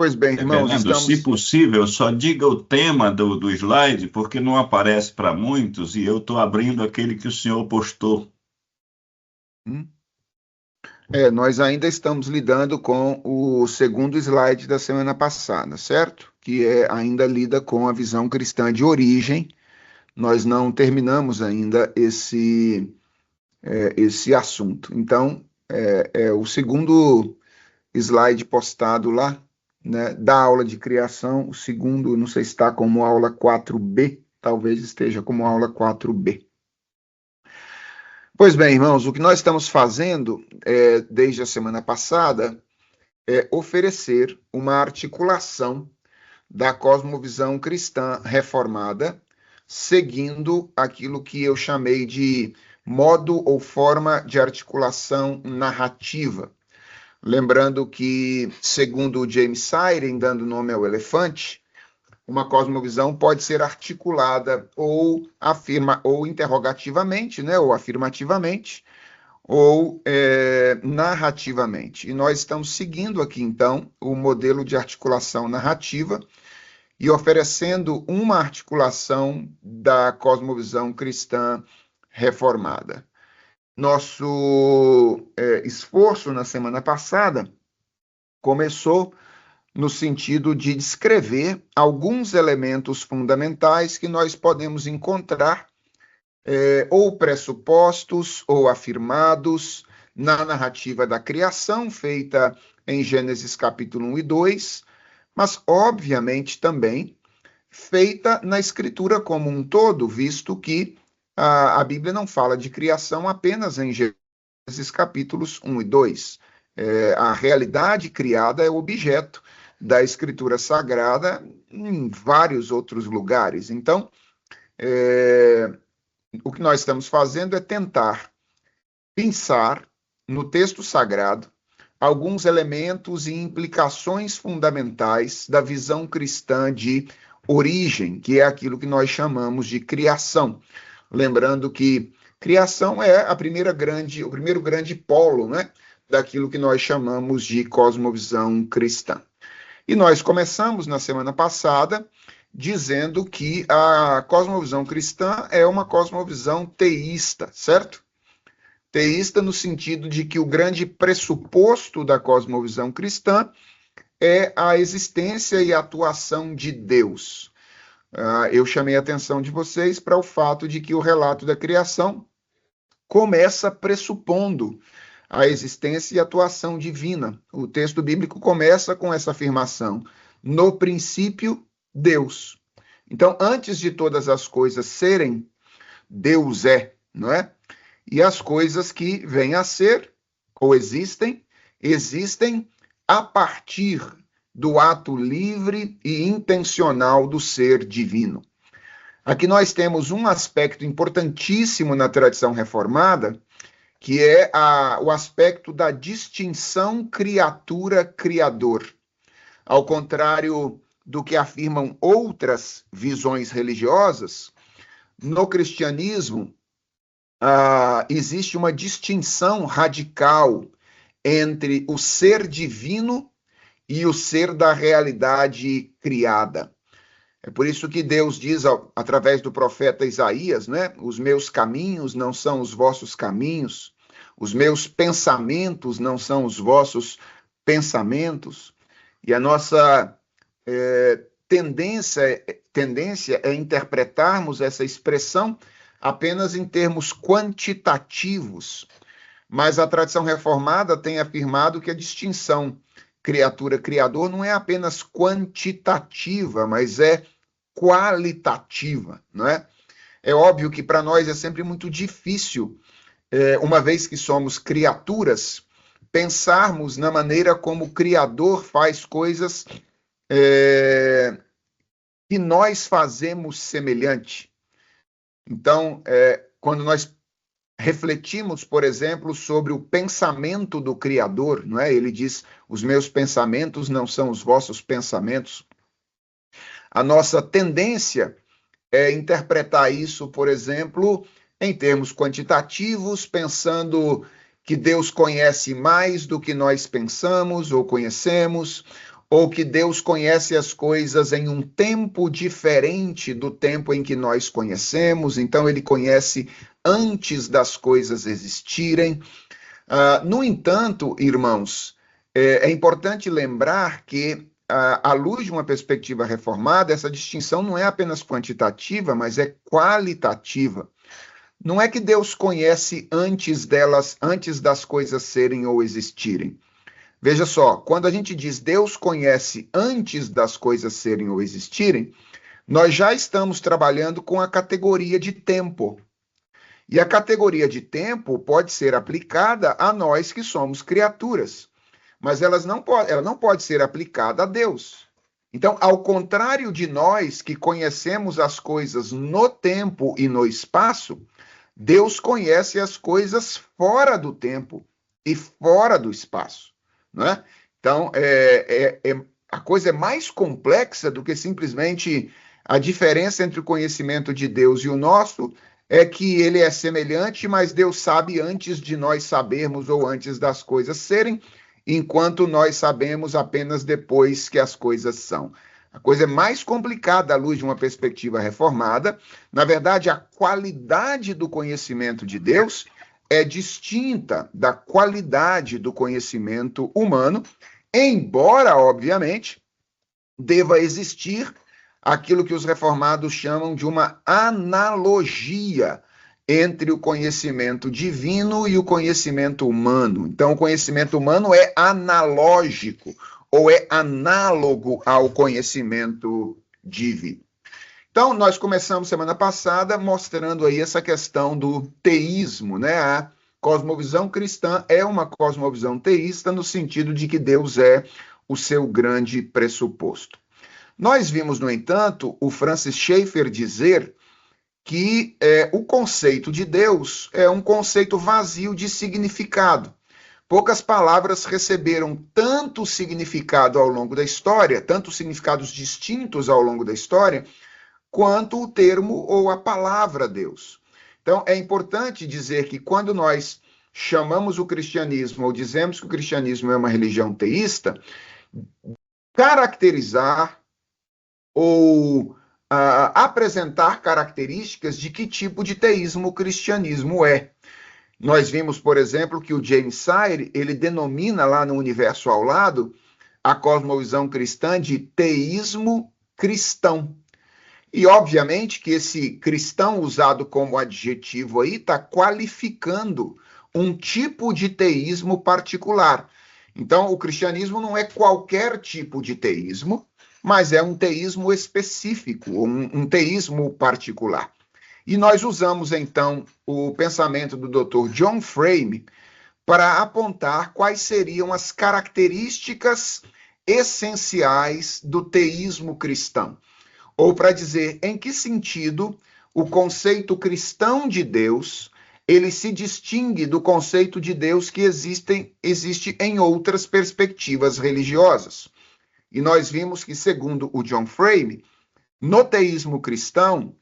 Pois bem, irmãos, Reverendo, se estamos. possível, só diga o tema do slide, porque não aparece para muitos e eu estou abrindo aquele que o senhor postou. Hum? Nós ainda estamos lidando com o segundo slide da semana passada, certo? Que ainda lida com a visão cristã de origem. Nós não terminamos ainda esse assunto. Então, o segundo slide postado lá, né, da aula de criação, o segundo, não sei se está como aula 4B, talvez esteja como aula 4B. Pois bem, irmãos, o que nós estamos fazendo desde a semana passada é oferecer uma articulação da cosmovisão cristã reformada, seguindo aquilo que eu chamei de modo ou forma de articulação narrativa. Lembrando que, segundo o James Siren, dando nome ao elefante, uma cosmovisão pode ser articulada ou interrogativamente, né, ou afirmativamente, ou narrativamente. E nós estamos seguindo aqui, então, o modelo de articulação narrativa e oferecendo uma articulação da cosmovisão cristã reformada. Nosso esforço na semana passada começou no sentido de descrever alguns elementos fundamentais que nós podemos encontrar ou pressupostos ou afirmados na narrativa da criação, feita em Gênesis capítulo 1 e 2, mas, obviamente, também feita na Escritura como um todo, visto que a Bíblia não fala de criação apenas em Gênesis capítulos 1 e 2. A realidade criada é objeto da Escritura Sagrada em vários outros lugares. Então, o que nós estamos fazendo é tentar pensar no texto sagrado alguns elementos e implicações fundamentais da visão cristã de origem, que é aquilo que nós chamamos de criação. Lembrando que criação é o primeiro grande polo, né, daquilo que nós chamamos de cosmovisão cristã. E nós começamos na semana passada dizendo que a cosmovisão cristã é uma cosmovisão teísta, certo? Teísta no sentido de que o grande pressuposto da cosmovisão cristã é a existência e a atuação de Deus. Eu chamei a atenção de vocês para o fato de que o relato da criação começa pressupondo a existência e atuação divina. O texto bíblico começa com essa afirmação: no princípio, Deus. Então, antes de todas as coisas serem, Deus é, não é? E as coisas que vêm a ser, ou existem a partir do ato livre e intencional do ser divino. Aqui nós temos um aspecto importantíssimo na tradição reformada, que é o aspecto da distinção criatura-criador. Ao contrário do que afirmam outras visões religiosas, no cristianismo existe uma distinção radical entre o ser divino e o ser da realidade criada. É por isso que Deus diz, através do profeta Isaías, né? Os meus caminhos não são os vossos caminhos, os meus pensamentos não são os vossos pensamentos. E a nossa tendência é interpretarmos essa expressão apenas em termos quantitativos. Mas a tradição reformada tem afirmado que a distinção criatura-criador não é apenas quantitativa, mas é qualitativa, não é? É óbvio que para nós é sempre muito difícil, uma vez que somos criaturas, pensarmos na maneira como o Criador faz coisas que nós fazemos semelhante. Então, quando nós refletimos, por exemplo, sobre o pensamento do Criador, não é? Ele diz: os meus pensamentos não são os vossos pensamentos. A nossa tendência é interpretar isso, por exemplo, em termos quantitativos, pensando que Deus conhece mais do que nós pensamos ou conhecemos, ou que Deus conhece as coisas em um tempo diferente do tempo em que nós conhecemos, então ele conhece antes das coisas existirem. No entanto, irmãos, é importante lembrar que, à luz de uma perspectiva reformada, essa distinção não é apenas quantitativa, mas é qualitativa. Não é que Deus conhece antes das coisas serem ou existirem. Veja só, quando a gente diz Deus conhece antes das coisas serem ou existirem, nós já estamos trabalhando com a categoria de tempo. E a categoria de tempo pode ser aplicada a nós que somos criaturas, mas ela não pode ser aplicada a Deus. Então, ao contrário de nós que conhecemos as coisas no tempo e no espaço, Deus conhece as coisas fora do tempo e fora do espaço, não é? Então, a coisa é mais complexa do que simplesmente a diferença entre o conhecimento de Deus e o nosso é que ele é semelhante, mas Deus sabe antes de nós sabermos ou antes das coisas serem, enquanto nós sabemos apenas depois que as coisas são. A coisa é mais complicada à luz de uma perspectiva reformada. Na verdade, a qualidade do conhecimento de Deus é distinta da qualidade do conhecimento humano, embora, obviamente, deva existir aquilo que os reformados chamam de uma analogia entre o conhecimento divino e o conhecimento humano. Então, o conhecimento humano é analógico, ou é análogo ao conhecimento divino. Então, nós começamos semana passada mostrando aí essa questão do teísmo, né? A cosmovisão cristã é uma cosmovisão teísta no sentido de que Deus é o seu grande pressuposto. Nós vimos, no entanto, o Francis Schaeffer dizer que o conceito de Deus é um conceito vazio de significado. Poucas palavras receberam tanto significado ao longo da história, tantos significados distintos ao longo da história, quanto o termo ou a palavra Deus. Então, é importante dizer que quando nós chamamos o cristianismo, ou dizemos que o cristianismo é uma religião teísta, caracterizar ou apresentar características de que tipo de teísmo o cristianismo é. Nós vimos, por exemplo, que o James Sire, ele denomina lá no Universo ao Lado a cosmovisão cristã de teísmo cristão. E, obviamente, que esse cristão usado como adjetivo aí está qualificando um tipo de teísmo particular. Então, o cristianismo não é qualquer tipo de teísmo, mas é um teísmo específico, um teísmo particular. E nós usamos, então, o pensamento do Dr. John Frame para apontar quais seriam as características essenciais do teísmo cristão. Ou para dizer em que sentido o conceito cristão de Deus ele se distingue do conceito de Deus que existe em outras perspectivas religiosas. E nós vimos que, segundo o John Frame, no teísmo cristão,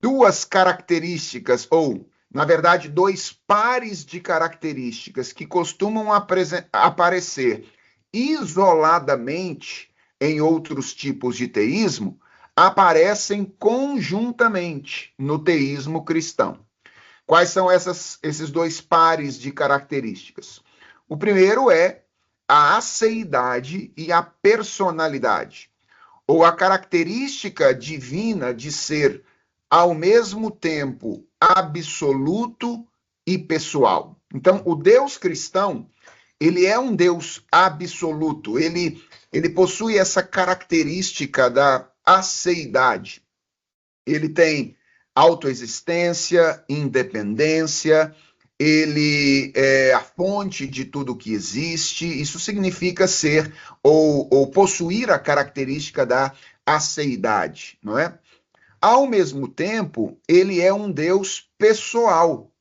duas características, ou, na verdade, dois pares de características que costumam aparecer isoladamente em outros tipos de teísmo, aparecem conjuntamente no teísmo cristão. Quais são esses dois pares de características? O primeiro é a aceidade e a personalidade, ou a característica divina de ser, ao mesmo tempo, absoluto e pessoal. Então, o Deus cristão, ele é um Deus absoluto, ele possui essa característica da aceidade. Ele tem autoexistência, independência, ele é a fonte de tudo que existe. Isso significa ser ou possuir a característica da aceidade, não é? Ao mesmo tempo, ele é um Deus pessoal.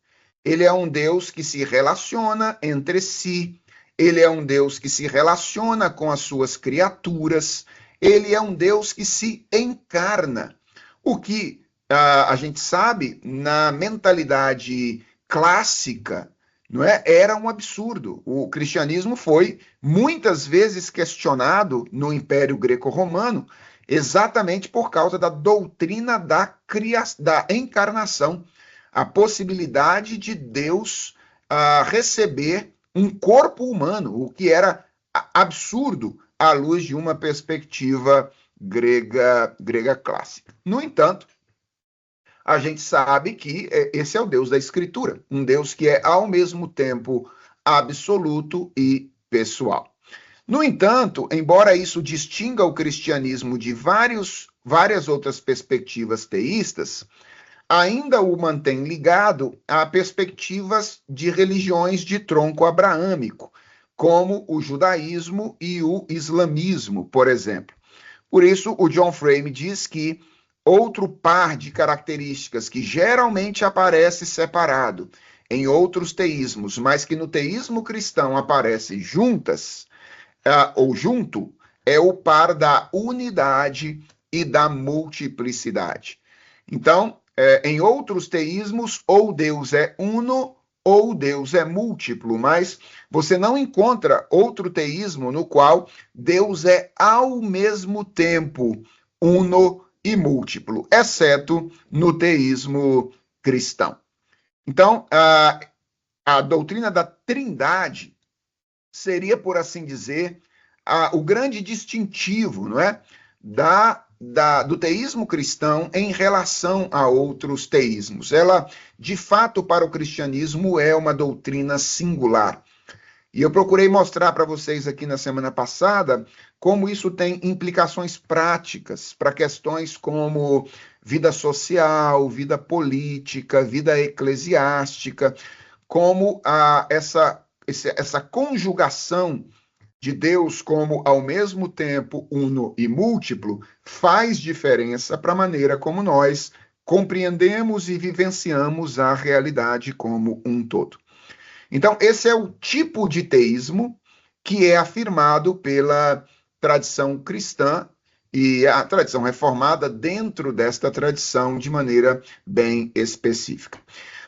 Ele é um Deus que se relaciona entre si. Ele é um Deus que se relaciona com as suas criaturas. Ele é um Deus que se encarna. O que a gente sabe na mentalidade clássica não é? Era um absurdo. O cristianismo foi muitas vezes questionado no Império Greco-Romano exatamente por causa da doutrina da encarnação, a possibilidade de Deus receber um corpo humano, o que era absurdo à luz de uma perspectiva grega clássica. No entanto, a gente sabe que esse é o Deus da Escritura, um Deus que é ao mesmo tempo absoluto e pessoal. No entanto, embora isso distinga o cristianismo de várias outras perspectivas teístas, ainda o mantém ligado a perspectivas de religiões de tronco abraâmico, como o judaísmo e o islamismo, por exemplo. Por isso, o John Frame diz que outro par de características que geralmente aparece separado em outros teísmos, mas que no teísmo cristão aparecem juntas, ou junto, é o par da unidade e da multiplicidade. Então, em outros teísmos, ou Deus é uno ou Deus é múltiplo, mas você não encontra outro teísmo no qual Deus é ao mesmo tempo uno e múltiplo, exceto no teísmo cristão. Então, a doutrina da Trindade seria, por assim dizer, o grande distintivo, não é? Do teísmo cristão em relação a outros teísmos. Ela, de fato, para o cristianismo, é uma doutrina singular. E eu procurei mostrar para vocês aqui na semana passada como isso tem implicações práticas para questões como vida social, vida política, vida eclesiástica, como essa conjugação de Deus como ao mesmo tempo uno e múltiplo faz diferença para a maneira como nós compreendemos e vivenciamos a realidade como um todo. Então, esse é o tipo de teísmo que é afirmado pela tradição cristã e a tradição reformada dentro desta tradição de maneira bem específica.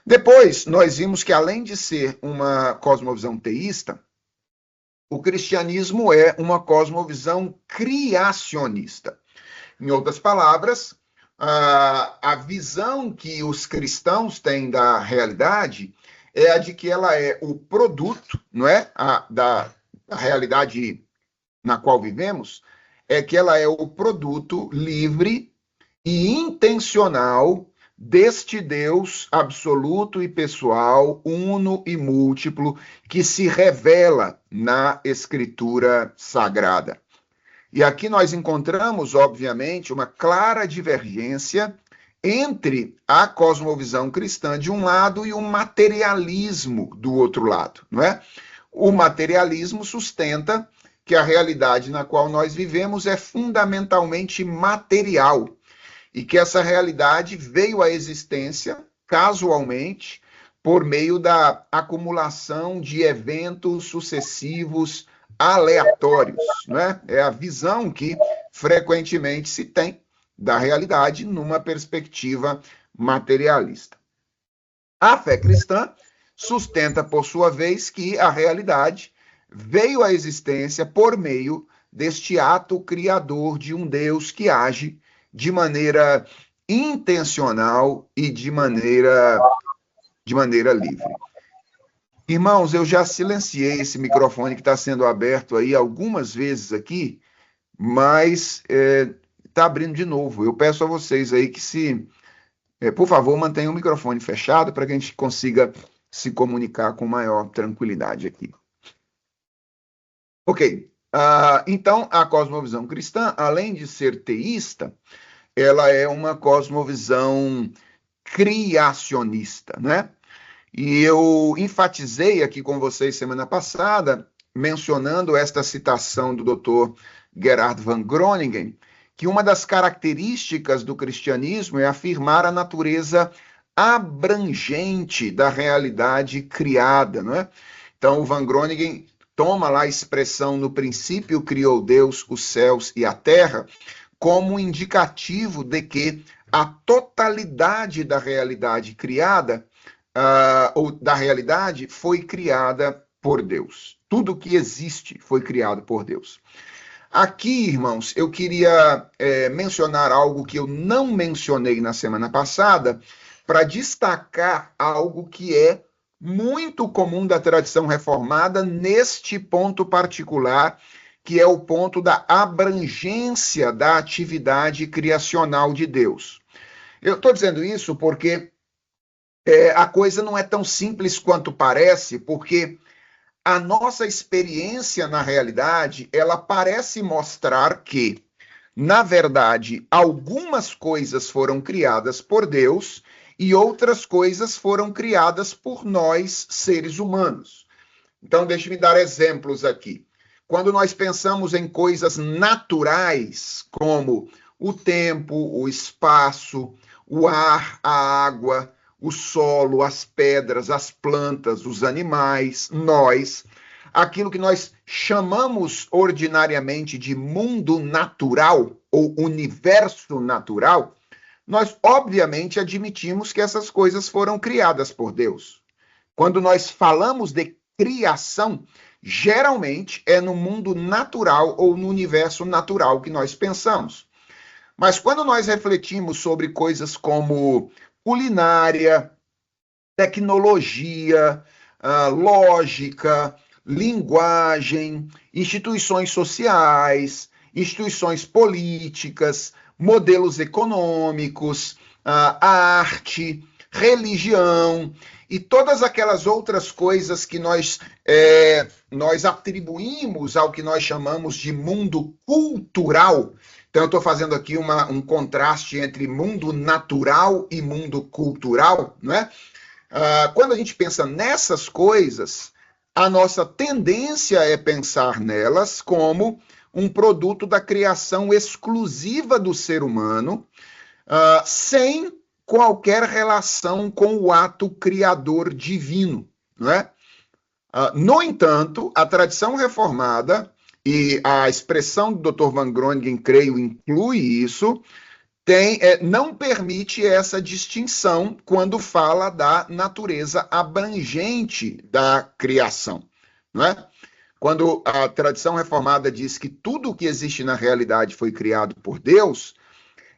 Depois, nós vimos que, além de ser uma cosmovisão teísta, o cristianismo é uma cosmovisão criacionista. Em outras palavras, a visão que os cristãos têm da realidade é a de que ela é o produto, não é, da realidade na qual vivemos, é que ela é o produto livre e intencional deste Deus absoluto e pessoal, uno e múltiplo, que se revela na Escritura Sagrada. E aqui nós encontramos, obviamente, uma clara divergência entre a cosmovisão cristã de um lado e o materialismo do outro lado, não é? O materialismo sustenta que a realidade na qual nós vivemos é fundamentalmente material e que essa realidade veio à existência casualmente por meio da acumulação de eventos sucessivos aleatórios, não é? É a visão que frequentemente se tem da realidade numa perspectiva materialista. A fé cristã sustenta, por sua vez, que a realidade veio à existência por meio deste ato criador de um Deus que age de maneira intencional e de maneira livre. Irmãos, eu já silenciei esse microfone que está sendo aberto aí algumas vezes aqui, mas está abrindo de novo. Eu peço a vocês aí que por favor, mantenham o microfone fechado para que a gente consiga se comunicar com maior tranquilidade aqui. Ok. Então, a cosmovisão cristã, além de ser teísta, ela é uma cosmovisão criacionista, né? E eu enfatizei aqui com vocês semana passada, mencionando esta citação do Dr. Gerhard von Groningen, que uma das características do cristianismo é afirmar a natureza abrangente da realidade criada, não é? Então, o Van Groningen toma lá a expressão "no princípio criou Deus os céus e a terra", como um indicativo de que a totalidade da realidade criada ou da realidade foi criada por Deus. Tudo que existe foi criado por Deus. Aqui, irmãos, eu queria mencionar algo que eu não mencionei na semana passada, para destacar algo que é muito comum da tradição reformada neste ponto particular, que é o ponto da abrangência da atividade criacional de Deus. Eu estou dizendo isso porque a coisa não é tão simples quanto parece, porque a nossa experiência na realidade, ela parece mostrar que, na verdade, algumas coisas foram criadas por Deus e outras coisas foram criadas por nós, seres humanos. Então, deixe-me dar exemplos aqui. Quando nós pensamos em coisas naturais, como o tempo, o espaço, o ar, a água, o solo, as pedras, as plantas, os animais, nós, aquilo que nós chamamos ordinariamente de mundo natural ou universo natural, nós obviamente admitimos que essas coisas foram criadas por Deus. Quando nós falamos de criação, geralmente é no mundo natural ou no universo natural que nós pensamos. Mas quando nós refletimos sobre coisas como culinária, tecnologia, lógica, linguagem, instituições sociais, instituições políticas, modelos econômicos, arte, religião e todas aquelas outras coisas que nós atribuímos ao que nós chamamos de mundo cultural. Então, eu estou fazendo aqui um contraste entre mundo natural e mundo cultural, não é? Quando a gente pensa nessas coisas, a nossa tendência é pensar nelas como um produto da criação exclusiva do ser humano, sem qualquer relação com o ato criador divino, não é? No entanto, a tradição reformada, e a expressão do Dr. Van Groningen, creio, inclui isso, não permite essa distinção quando fala da natureza abrangente da criação, não é? Quando a tradição reformada diz que tudo o que existe na realidade foi criado por Deus,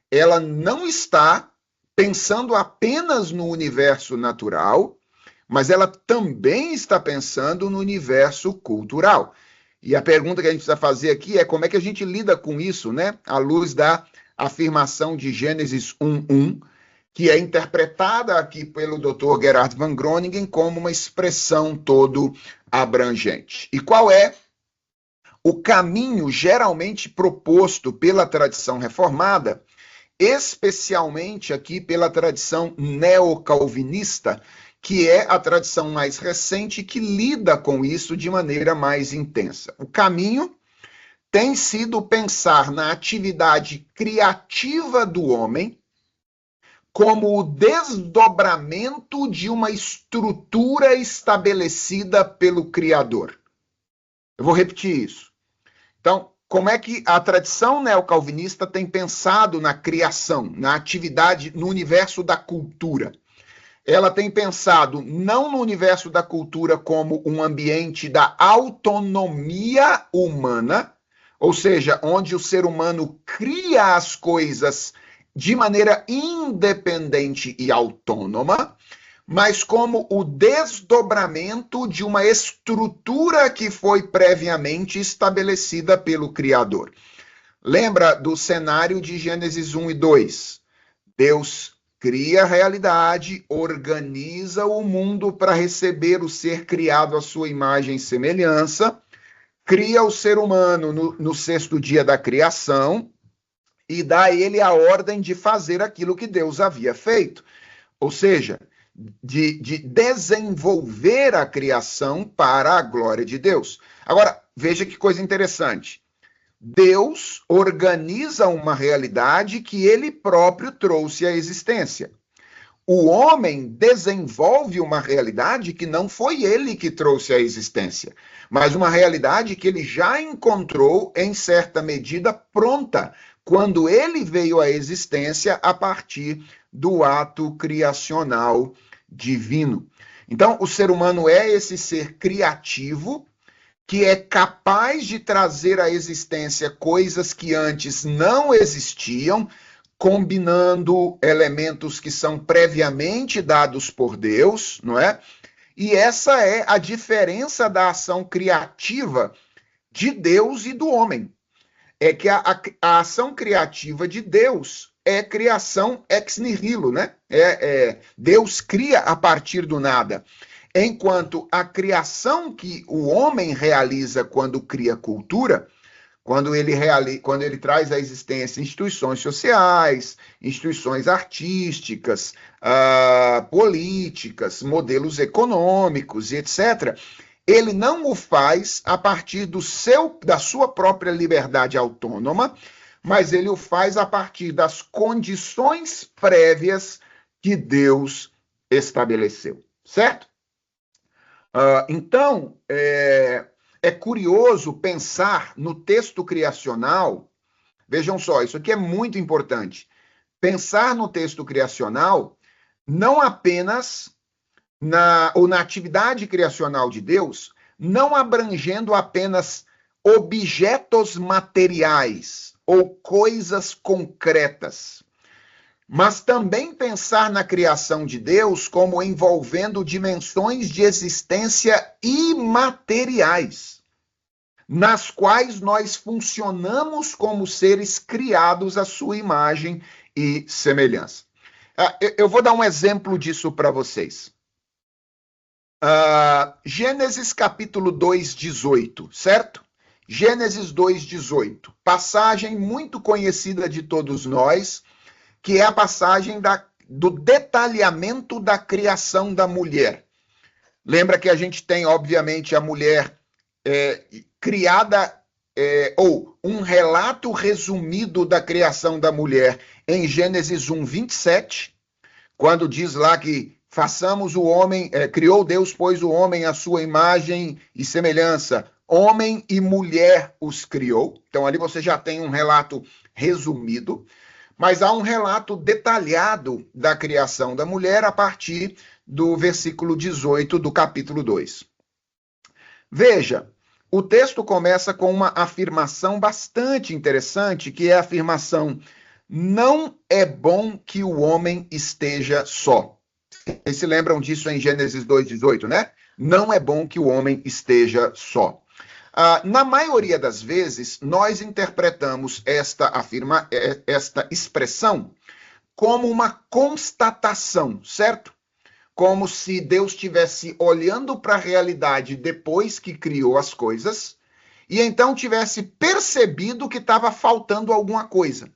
ela não está pensando apenas no universo natural, mas ela também está pensando no universo cultural. E a pergunta que a gente precisa fazer aqui é como é que a gente lida com isso, né? À luz da afirmação de Gênesis 1:1, que é interpretada aqui pelo Dr. Gerhard Van Groningen como uma expressão todo abrangente. E qual é o caminho geralmente proposto pela tradição reformada, especialmente aqui pela tradição neocalvinista, que é a tradição mais recente que lida com isso de maneira mais intensa. O caminho tem sido pensar na atividade criativa do homem como o desdobramento de uma estrutura estabelecida pelo Criador. Eu vou repetir isso. Então, como é que a tradição neocalvinista tem pensado na criação, na atividade, no universo da cultura? Ela tem pensado não no universo da cultura como um ambiente da autonomia humana, ou seja, onde o ser humano cria as coisas de maneira independente e autônoma, mas como o desdobramento de uma estrutura que foi previamente estabelecida pelo Criador. Lembra do cenário de Gênesis 1 e 2? Deus cria a realidade, organiza o mundo para receber o ser criado à sua imagem e semelhança, cria o ser humano no sexto dia da criação e dá a ele a ordem de fazer aquilo que Deus havia feito. Ou seja, de desenvolver a criação para a glória de Deus. Agora, veja que coisa interessante. Deus organiza uma realidade que ele próprio trouxe à existência. O homem desenvolve uma realidade que não foi ele que trouxe à existência, mas uma realidade que ele já encontrou, em certa medida, pronta, quando ele veio à existência a partir do ato criacional divino. Então, o ser humano é esse ser criativo que é capaz de trazer à existência coisas que antes não existiam, combinando elementos que são previamente dados por Deus, não é? E essa é a diferença da ação criativa de Deus e do homem. É que a ação criativa de Deus é criação ex nihilo, né? Deus cria a partir do nada. Enquanto a criação que o homem realiza quando cria cultura, quando ele traz à existência instituições sociais, instituições artísticas, políticas, modelos econômicos e etc., ele não o faz a partir da sua própria liberdade autônoma, mas ele o faz a partir das condições prévias que Deus estabeleceu, certo? Então, é curioso pensar no texto criacional. Vejam só, isso aqui é muito importante. Pensar no texto criacional não apenas na atividade criacional de Deus, não abrangendo apenas objetos materiais ou coisas concretas, mas também pensar na criação de Deus como envolvendo dimensões de existência imateriais, nas quais nós funcionamos como seres criados à sua imagem e semelhança. Eu vou dar um exemplo disso para vocês. Gênesis capítulo 2, 18, certo? Gênesis 2, 18. Passagem muito conhecida de todos nós, que é a passagem do detalhamento da criação da mulher. Lembra que a gente tem, obviamente, a mulher criada, ou um relato resumido da criação da mulher em Gênesis 1, 27, quando diz lá que façamos o homem, criou Deus, pois o homem à sua imagem e semelhança, homem e mulher os criou. Então ali você já tem um relato resumido, mas há um relato detalhado da criação da mulher a partir do versículo 18 do capítulo 2. Veja, o texto começa com uma afirmação bastante interessante, que é a afirmação: não é bom que o homem esteja só. Vocês se lembram disso em Gênesis 2:18, né? Não é bom que o homem esteja só. Na maioria das vezes, nós interpretamos esta expressão como uma constatação, certo? Como se Deus estivesse olhando para a realidade depois que criou as coisas e então tivesse percebido que estava faltando alguma coisa,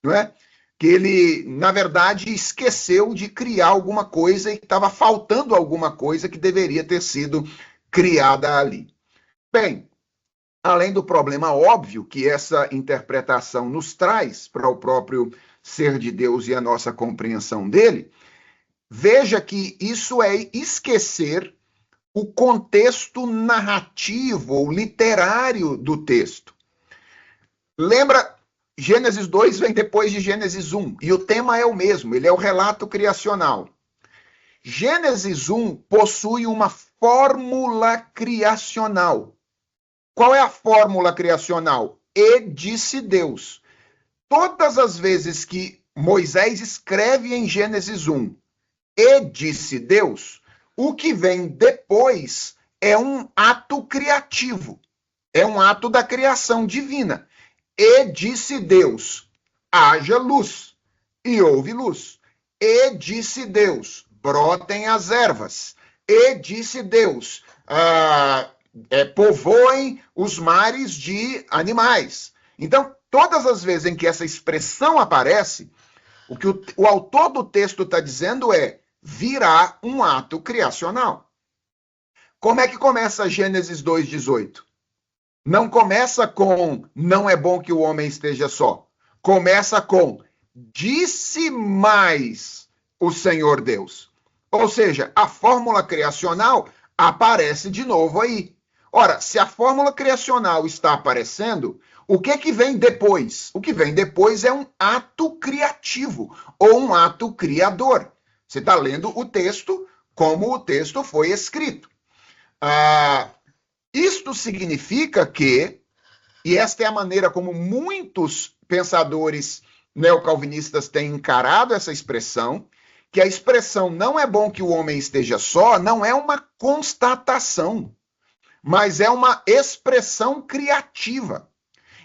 não é? Que ele, na verdade, esqueceu de criar alguma coisa e estava faltando alguma coisa que deveria ter sido criada ali. Bem, além do problema óbvio que essa interpretação nos traz para o próprio ser de Deus e a nossa compreensão dele, veja que isso é esquecer o contexto narrativo ou literário do texto. Lembra, Gênesis 2 vem depois de Gênesis 1, e o tema é o mesmo, ele é o relato criacional. Gênesis 1 possui uma fórmula criacional. Qual é a fórmula criacional? E disse Deus. Todas as vezes que Moisés escreve em Gênesis 1, e disse Deus, o que vem depois é um ato criativo, é um ato da criação divina. E disse Deus, haja luz, e houve luz. E disse Deus, brotem as ervas. E disse Deus, povoem os mares de animais. Então, todas as vezes em que essa expressão aparece, o que o autor do texto está dizendo virá um ato criacional. Como é que começa Gênesis 2:18? Não começa com não é bom que o homem esteja só. Começa com disse mais o Senhor Deus. Ou seja, a fórmula criacional aparece de novo aí. Ora, se a fórmula criacional está aparecendo, o que vem depois? O que vem depois é um ato criativo ou um ato criador. Você está lendo o texto como o texto foi escrito. Isto significa que, e esta é a maneira como muitos pensadores neocalvinistas têm encarado essa expressão, que a expressão não é bom que o homem esteja só, não é uma constatação, mas é uma expressão criativa.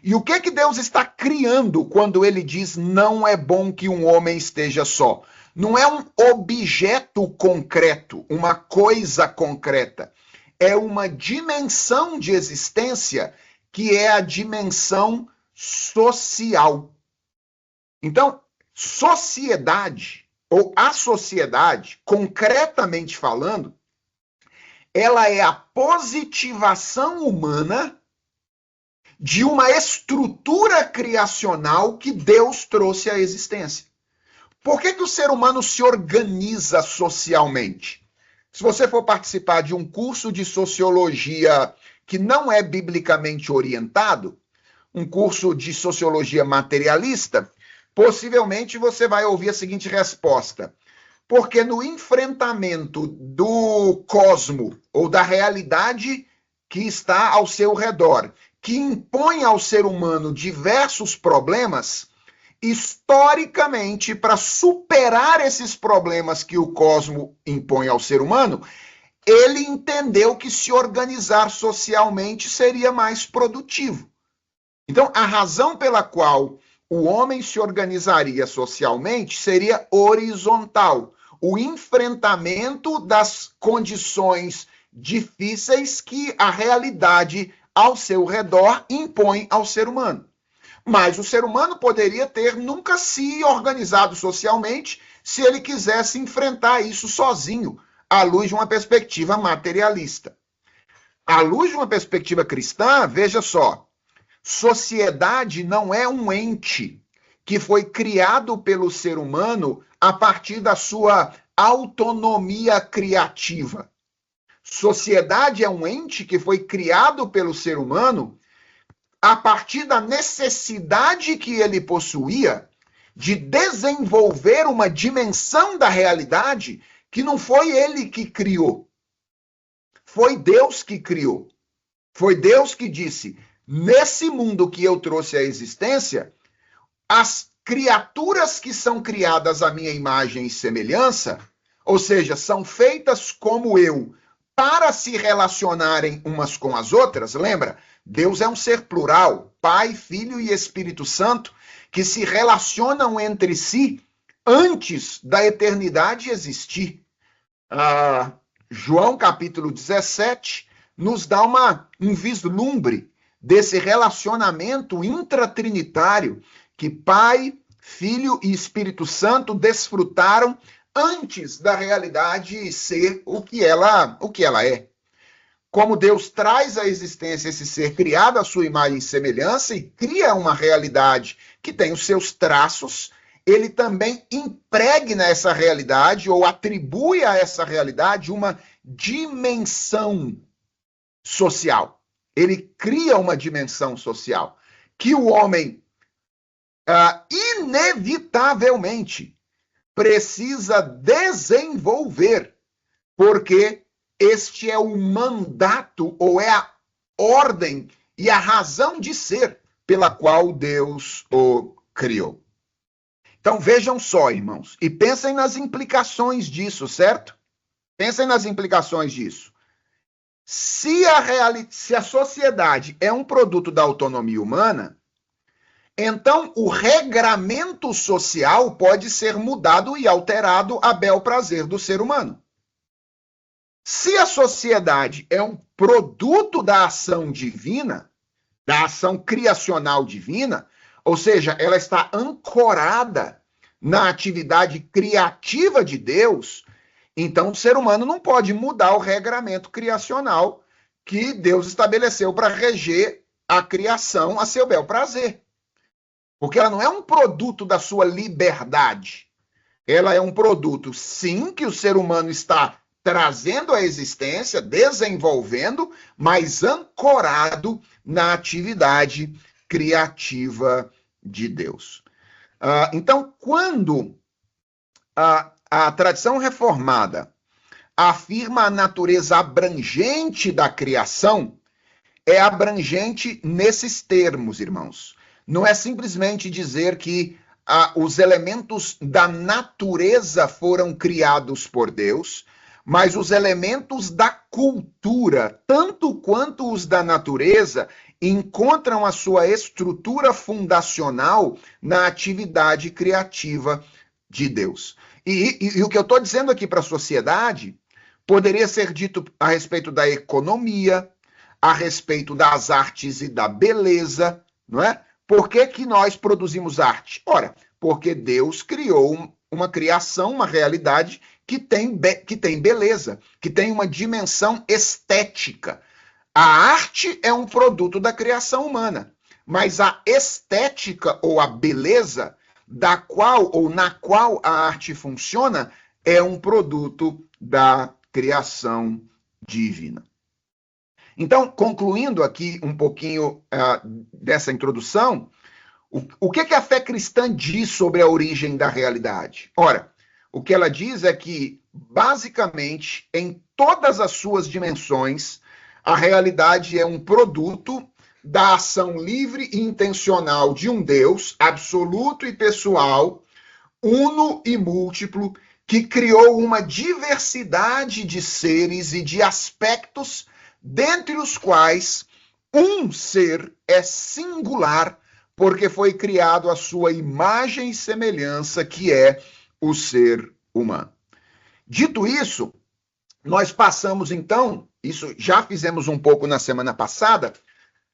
E o que Deus está criando quando ele diz não é bom que um homem esteja só? Não é um objeto concreto, uma coisa concreta. É uma dimensão de existência que é a dimensão social. Então, sociedade, ou a sociedade, concretamente falando, ela é a positivação humana de uma estrutura criacional que Deus trouxe à existência. Por que o ser humano se organiza socialmente? Se você for participar de um curso de sociologia que não é biblicamente orientado, um curso de sociologia materialista, possivelmente você vai ouvir a seguinte resposta: porque no enfrentamento do cosmo ou da realidade que está ao seu redor, que impõe ao ser humano diversos problemas, historicamente, para superar esses problemas que o cosmo impõe ao ser humano, ele entendeu que se organizar socialmente seria mais produtivo. Então, a razão pela qual o homem se organizaria socialmente seria horizontal, o enfrentamento das condições difíceis que a realidade ao seu redor impõe ao ser humano. Mas o ser humano poderia ter nunca se organizado socialmente se ele quisesse enfrentar isso sozinho, à luz de uma perspectiva materialista. À luz de uma perspectiva cristã, veja só, sociedade não é um ente que foi criado pelo ser humano a partir da sua autonomia criativa. Sociedade é um ente que foi criado pelo ser humano a partir da necessidade que ele possuía de desenvolver uma dimensão da realidade que não foi ele que criou. Foi Deus que criou. Foi Deus que disse: nesse mundo que eu trouxe à existência, as criaturas que são criadas à minha imagem e semelhança, ou seja, são feitas como eu, para se relacionarem umas com as outras, lembra? Deus é um ser plural, Pai, Filho e Espírito Santo, que se relacionam entre si antes da eternidade existir. João capítulo 17 nos dá um vislumbre desse relacionamento intratrinitário que Pai, Filho e Espírito Santo desfrutaram antes da realidade ser o que ela é. Como Deus traz à existência esse ser criado à sua imagem e semelhança e cria uma realidade que tem os seus traços, ele também impregna essa realidade ou atribui a essa realidade uma dimensão social. Ele cria uma dimensão social que o homem, inevitavelmente, precisa desenvolver, porque este é o mandato, ou é a ordem e a razão de ser pela qual Deus o criou. Então vejam só, irmãos, e pensem nas implicações disso, certo? Pensem nas implicações disso. Se a sociedade é um produto da autonomia humana, então o regramento social pode ser mudado e alterado a bel prazer do ser humano. Se a sociedade é um produto da ação divina, da ação criacional divina, ou seja, ela está ancorada na atividade criativa de Deus, então o ser humano não pode mudar o regramento criacional que Deus estabeleceu para reger a criação a seu bel prazer. Porque ela não é um produto da sua liberdade. Ela é um produto, sim, que o ser humano está trazendo à existência, desenvolvendo, mas ancorado na atividade criativa de Deus. Então, quando a tradição reformada afirma a natureza abrangente da criação, é abrangente nesses termos, irmãos. Não é simplesmente dizer que os elementos da natureza foram criados por Deus, mas os elementos da cultura, tanto quanto os da natureza, encontram a sua estrutura fundacional na atividade criativa de Deus. E o que eu estou dizendo aqui para a sociedade poderia ser dito a respeito da economia, a respeito das artes e da beleza, não é? Por que que nós produzimos arte? Ora, porque Deus criou uma criação, uma realidade que tem beleza, que tem uma dimensão estética. A arte é um produto da criação humana, mas a estética ou a beleza da qual ou na qual a arte funciona é um produto da criação divina. Então, concluindo aqui um pouquinho dessa introdução, o que a fé cristã diz sobre a origem da realidade? Ora, o que ela diz é que, basicamente, em todas as suas dimensões, a realidade é um produto da ação livre e intencional de um Deus absoluto e pessoal, uno e múltiplo, que criou uma diversidade de seres e de aspectos, dentre os quais um ser é singular, porque foi criado à sua imagem e semelhança, que é o ser humano. Dito isso, nós passamos então, isso já fizemos um pouco na semana passada,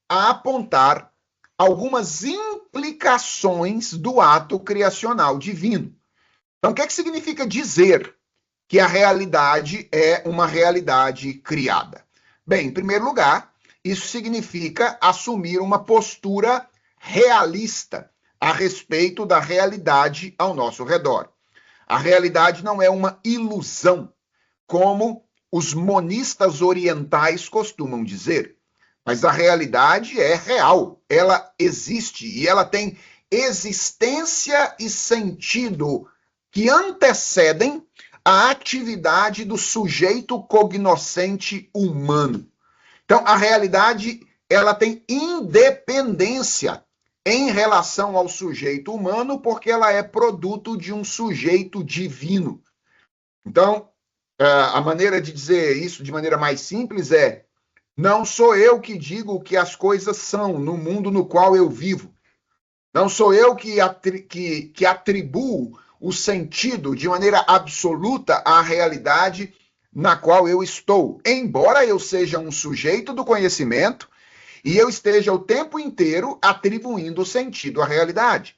a apontar algumas implicações do ato criacional divino. Então, o que significa dizer que a realidade é uma realidade criada? Bem, em primeiro lugar, isso significa assumir uma postura realista a respeito da realidade ao nosso redor. A realidade não é uma ilusão, como os monistas orientais costumam dizer, mas a realidade é real, ela existe e ela tem existência e sentido que antecedem a atividade do sujeito cognoscente humano. Então, a realidade, ela tem independência em relação ao sujeito humano, porque ela é produto de um sujeito divino. Então, a maneira de dizer isso de maneira mais simples é: não sou eu que digo o que as coisas são no mundo no qual eu vivo. Não sou eu que atribuo o sentido de maneira absoluta à realidade na qual eu estou. Embora eu seja um sujeito do conhecimento e eu esteja o tempo inteiro atribuindo sentido à realidade.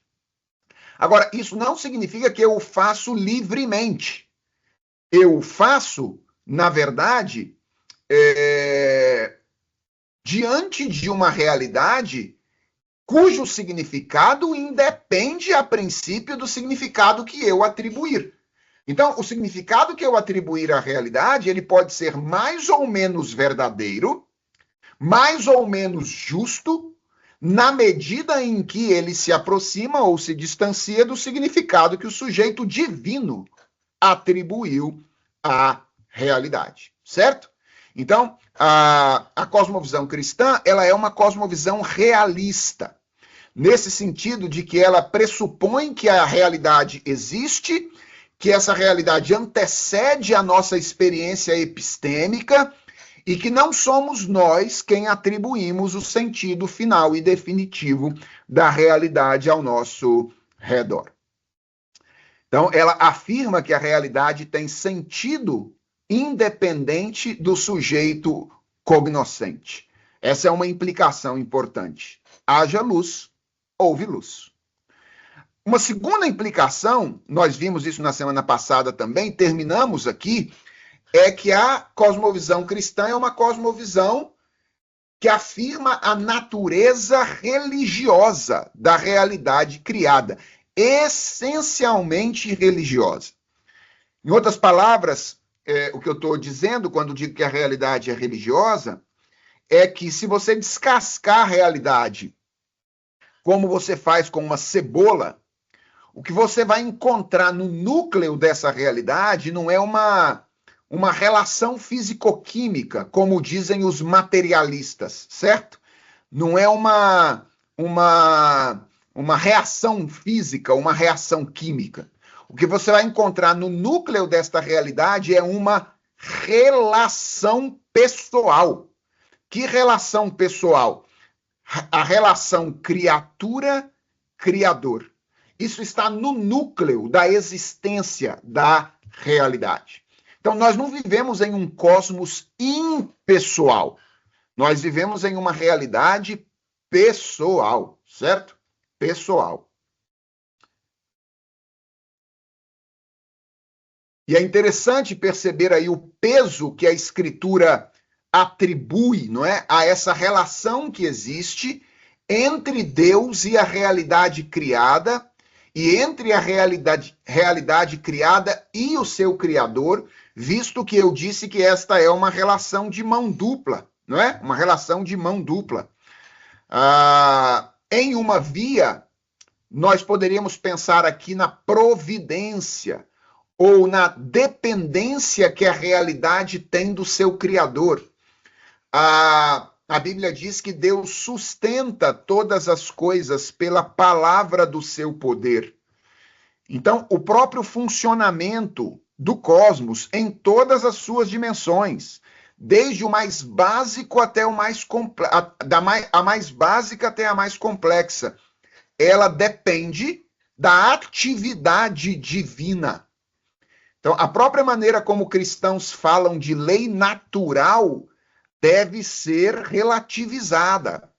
Agora, isso não significa que eu o faço livremente. Eu faço, na verdade, diante de uma realidade cujo significado independe, a princípio, do significado que eu atribuir. Então, o significado que eu atribuir à realidade, ele pode ser mais ou menos verdadeiro, mais ou menos justo, na medida em que ele se aproxima ou se distancia do significado que o sujeito divino atribuiu à realidade, certo? Então, a cosmovisão cristã, ela é uma cosmovisão realista, nesse sentido de que ela pressupõe que a realidade existe, que essa realidade antecede a nossa experiência epistêmica e que não somos nós quem atribuímos o sentido final e definitivo da realidade ao nosso redor. Então, ela afirma que a realidade tem sentido independente do sujeito cognoscente. Essa é uma implicação importante. Haja luz, houve luz. Uma segunda implicação, nós vimos isso na semana passada também, terminamos aqui, é que a cosmovisão cristã é uma cosmovisão que afirma a natureza religiosa da realidade criada, essencialmente religiosa. Em outras palavras, o que eu estou dizendo quando digo que a realidade é religiosa é que se você descascar a realidade como você faz com uma cebola, o que você vai encontrar no núcleo dessa realidade não é uma uma relação físico-química, como dizem os materialistas, certo? Não é uma reação física, uma reação química. O que você vai encontrar no núcleo desta realidade é uma relação pessoal. Que relação pessoal? A relação criatura-criador. Isso está no núcleo da existência da realidade. Então, nós não vivemos em um cosmos impessoal. Nós vivemos em uma realidade pessoal, certo? Pessoal. E é interessante perceber aí o peso que a Escritura atribui, não é, a essa relação que existe entre Deus e a realidade criada, e entre a realidade criada e o seu Criador, visto que eu disse que esta é uma relação de mão dupla, não é? Uma relação de mão dupla. Em uma via, nós poderíamos pensar aqui na providência, ou na dependência que a realidade tem do seu Criador. A Bíblia diz que Deus sustenta todas as coisas pela palavra do seu poder. Então, o próprio funcionamento do cosmos em todas as suas dimensões, desde o mais básico até o mais a mais básica até a mais complexa, ela depende da atividade divina. Então, a própria maneira como cristãos falam de lei natural deve ser relativizada,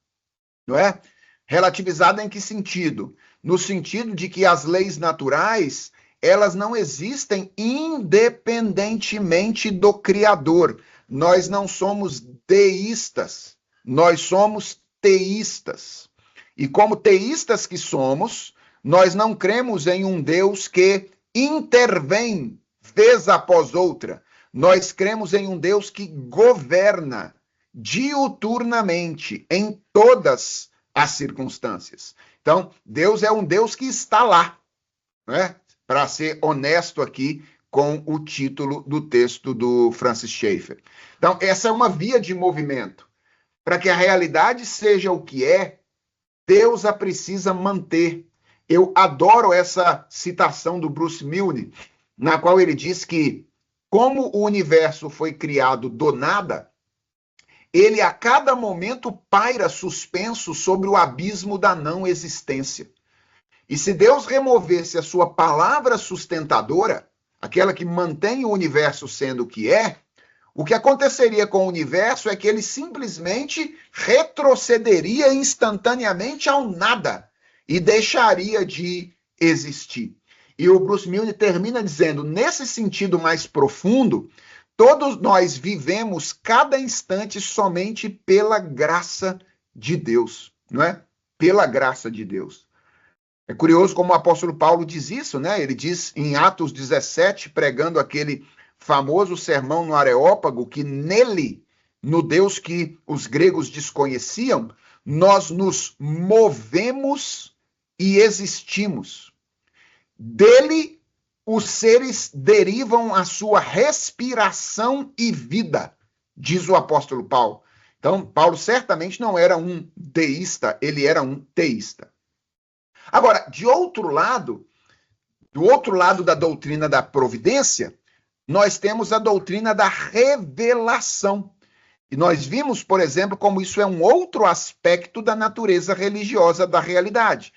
não é? Relativizada em que sentido? No sentido de que as leis naturais, elas não existem independentemente do Criador. Nós não somos deístas, nós somos teístas. E como teístas que somos, nós não cremos em um Deus que intervém vez após outra. Nós cremos em um Deus que governa diuturnamente em todas as circunstâncias. Então, Deus é um Deus que está lá, né? Para ser honesto aqui com o título do texto do Francis Schaeffer. Então, essa é uma via de movimento. Para que a realidade seja o que é, Deus a precisa manter. Eu adoro essa citação do Bruce Milne, na qual ele diz que, como o universo foi criado do nada, ele a cada momento paira suspenso sobre o abismo da não existência. E se Deus removesse a sua palavra sustentadora, aquela que mantém o universo sendo o que é, o que aconteceria com o universo é que ele simplesmente retrocederia instantaneamente ao nada e deixaria de existir. E o Bruce Milne termina dizendo, nesse sentido mais profundo, todos nós vivemos cada instante somente pela graça de Deus, não é? Pela graça de Deus. É curioso como o apóstolo Paulo diz isso, né? Ele diz em Atos 17, pregando aquele famoso sermão no Areópago, que nele, no Deus que os gregos desconheciam, nós nos movemos e existimos. Dele, os seres derivam a sua respiração e vida, diz o apóstolo Paulo. Então, Paulo certamente não era um deísta, ele era um teísta. Agora, do outro lado da doutrina da providência, nós temos a doutrina da revelação. E nós vimos, por exemplo, como isso é um outro aspecto da natureza religiosa da realidade.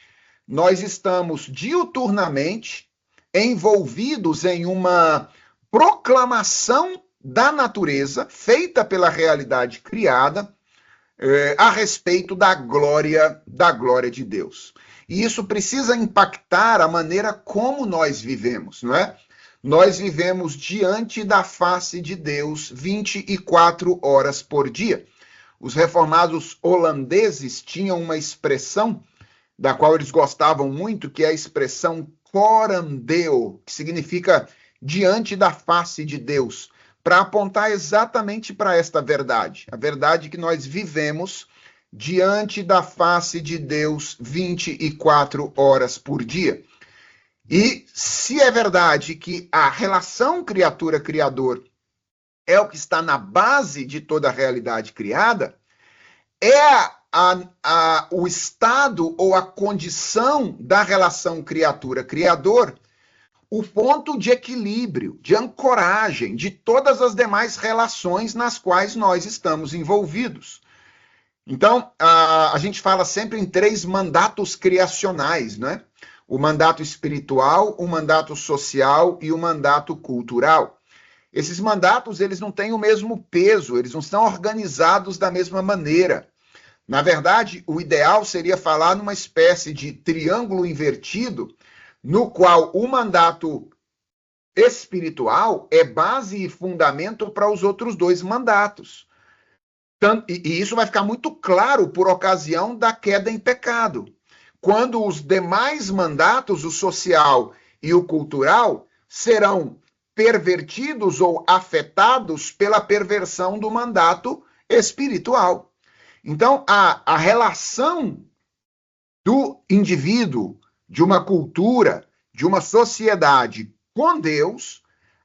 Nós estamos diuturnamente envolvidos em uma proclamação da natureza feita pela realidade criada a respeito da glória de Deus. E isso precisa impactar a maneira como nós vivemos, não é? Nós vivemos diante da face de Deus 24 horas por dia. Os reformados holandeses tinham uma expressão da qual eles gostavam muito, que é a expressão coram Deo, que significa diante da face de Deus, para apontar exatamente para esta verdade, a verdade que nós vivemos diante da face de Deus 24 horas por dia. E se é verdade que a relação criatura-criador é o que está na base de toda a realidade criada, é o estado ou a condição da relação criatura-criador, o ponto de equilíbrio, de ancoragem de todas as demais relações nas quais nós estamos envolvidos. Então, a gente fala sempre em 3 mandatos criacionais, né? O mandato espiritual, o mandato social e o mandato cultural. Esses mandatos, eles não têm o mesmo peso, eles não estão organizados da mesma maneira. Na verdade, o ideal seria falar numa espécie de triângulo invertido, no qual o mandato espiritual é base e fundamento para os outros 2 mandatos. E isso vai ficar muito claro por ocasião da queda em pecado, quando os demais mandatos, o social e o cultural, serão pervertidos ou afetados pela perversão do mandato espiritual. Então, a relação do indivíduo, de uma cultura, de uma sociedade com Deus,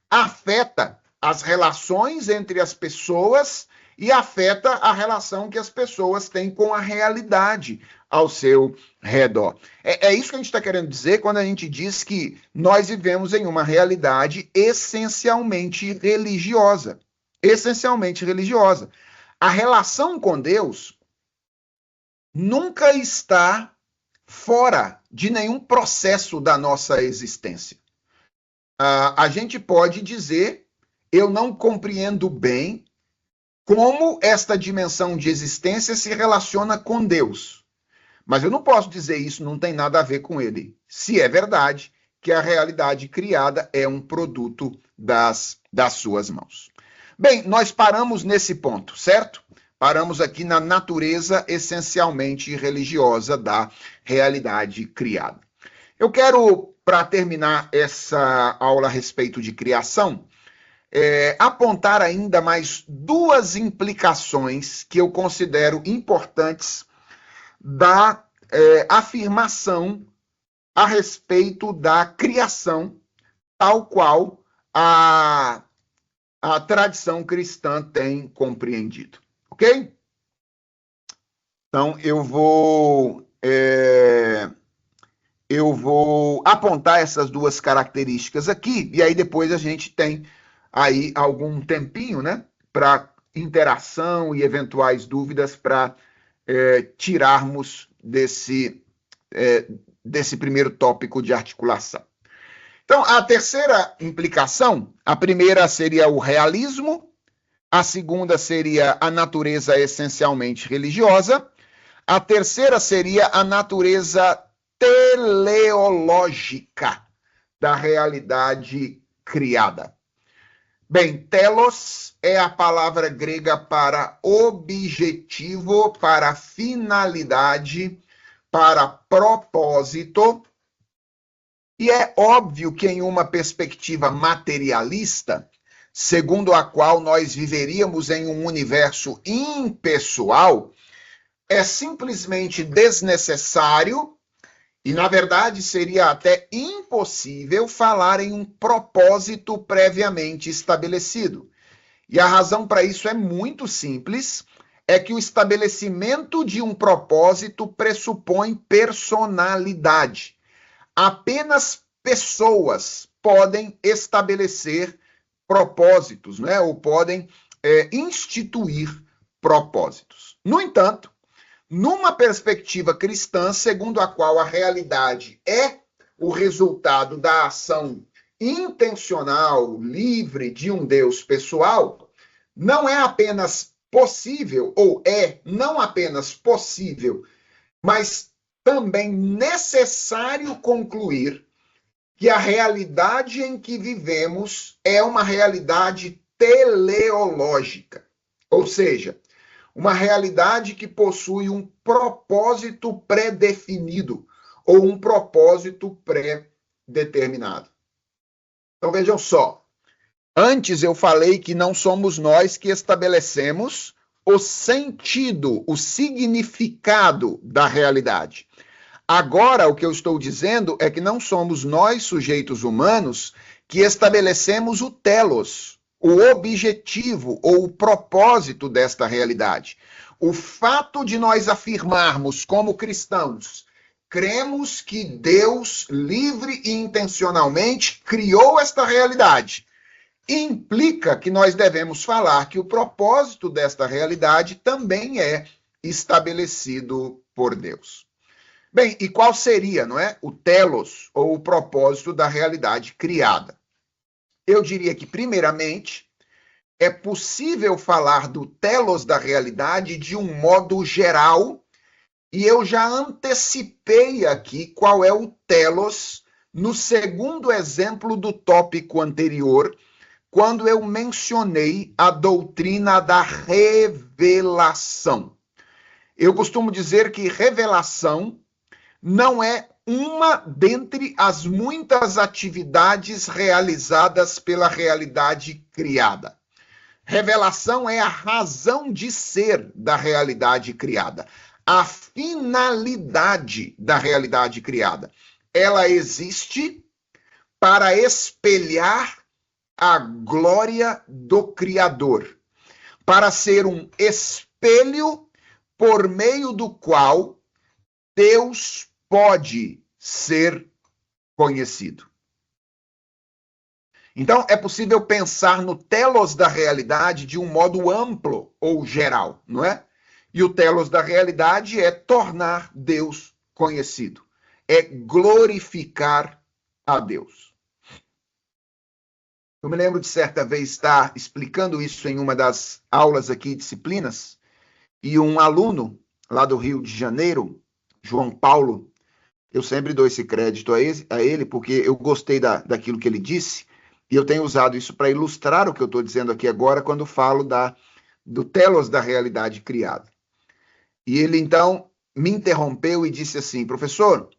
afeta as relações entre as pessoas e afeta a relação que as pessoas têm com a realidade ao seu redor. É isso que a gente está querendo dizer quando a gente diz que nós vivemos em uma realidade essencialmente religiosa. Essencialmente religiosa. A relação com Deus nunca está fora de nenhum processo da nossa existência. A gente pode dizer, eu não compreendo bem como esta dimensão de existência se relaciona com Deus. Mas eu não posso dizer isso não tem nada a ver com ele, se é verdade que a realidade criada é um produto das suas mãos. Bem, nós paramos nesse ponto, certo? Paramos aqui na natureza essencialmente religiosa da realidade criada. Eu quero, para terminar essa aula a respeito de criação, apontar ainda mais 2 implicações que eu considero importantes da afirmação a respeito da criação, tal qual a tradição cristã tem compreendido. Ok? Então, eu vou apontar essas 2 características aqui, e aí depois a gente tem aí algum tempinho, né, para interação e eventuais dúvidas para tirarmos desse primeiro tópico de articulação. Então, a terceira implicação, a primeira seria o realismo, a segunda seria a natureza essencialmente religiosa, a terceira seria a natureza teleológica da realidade criada. Bem, telos é a palavra grega para objetivo, para finalidade, para propósito. E é óbvio que em uma perspectiva materialista, segundo a qual nós viveríamos em um universo impessoal, é simplesmente desnecessário e, na verdade, seria até impossível falar em um propósito previamente estabelecido. E a razão para isso é muito simples, é que o estabelecimento de um propósito pressupõe personalidade. Apenas pessoas podem estabelecer propósitos, né? Ou podem instituir propósitos. No entanto, numa perspectiva cristã, segundo a qual a realidade é o resultado da ação intencional, livre de um Deus pessoal, não é apenas possível, ou não apenas possível, mas também necessário concluir que a realidade em que vivemos é uma realidade teleológica, ou seja, uma realidade que possui um propósito pré-definido ou um propósito pré-determinado. Então vejam só, antes eu falei que não somos nós que estabelecemos o sentido, o significado da realidade. Agora, o que eu estou dizendo é que não somos nós, sujeitos humanos, que estabelecemos o telos, o objetivo ou o propósito desta realidade. O fato de nós afirmarmos como cristãos, cremos que Deus, livre e intencionalmente, criou esta realidade, implica que nós devemos falar que o propósito desta realidade também é estabelecido por Deus. Bem, e qual seria, não é, o telos, ou o propósito da realidade criada? Eu diria que, primeiramente, é possível falar do telos da realidade de um modo geral, e eu já antecipei aqui qual é o telos no segundo exemplo do tópico anterior, quando eu mencionei a doutrina da revelação. Eu costumo dizer que revelação não é uma dentre as muitas atividades realizadas pela realidade criada. Revelação é a razão de ser da realidade criada, a finalidade da realidade criada. Ela existe para espelhar a glória do Criador, para ser um espelho por meio do qual Deus pode ser conhecido. Então, é possível pensar no telos da realidade de um modo amplo ou geral, não é? E o telos da realidade é tornar Deus conhecido, é glorificar a Deus. Eu me lembro de certa vez estar explicando isso em uma das aulas aqui, disciplinas, e um aluno lá do Rio de Janeiro, João Paulo, eu sempre dou esse crédito a ele porque eu gostei daquilo que ele disse, e eu tenho usado isso para ilustrar o que eu estou dizendo aqui agora, quando falo do telos da realidade criada. E ele, então, me interrompeu e disse assim: professor,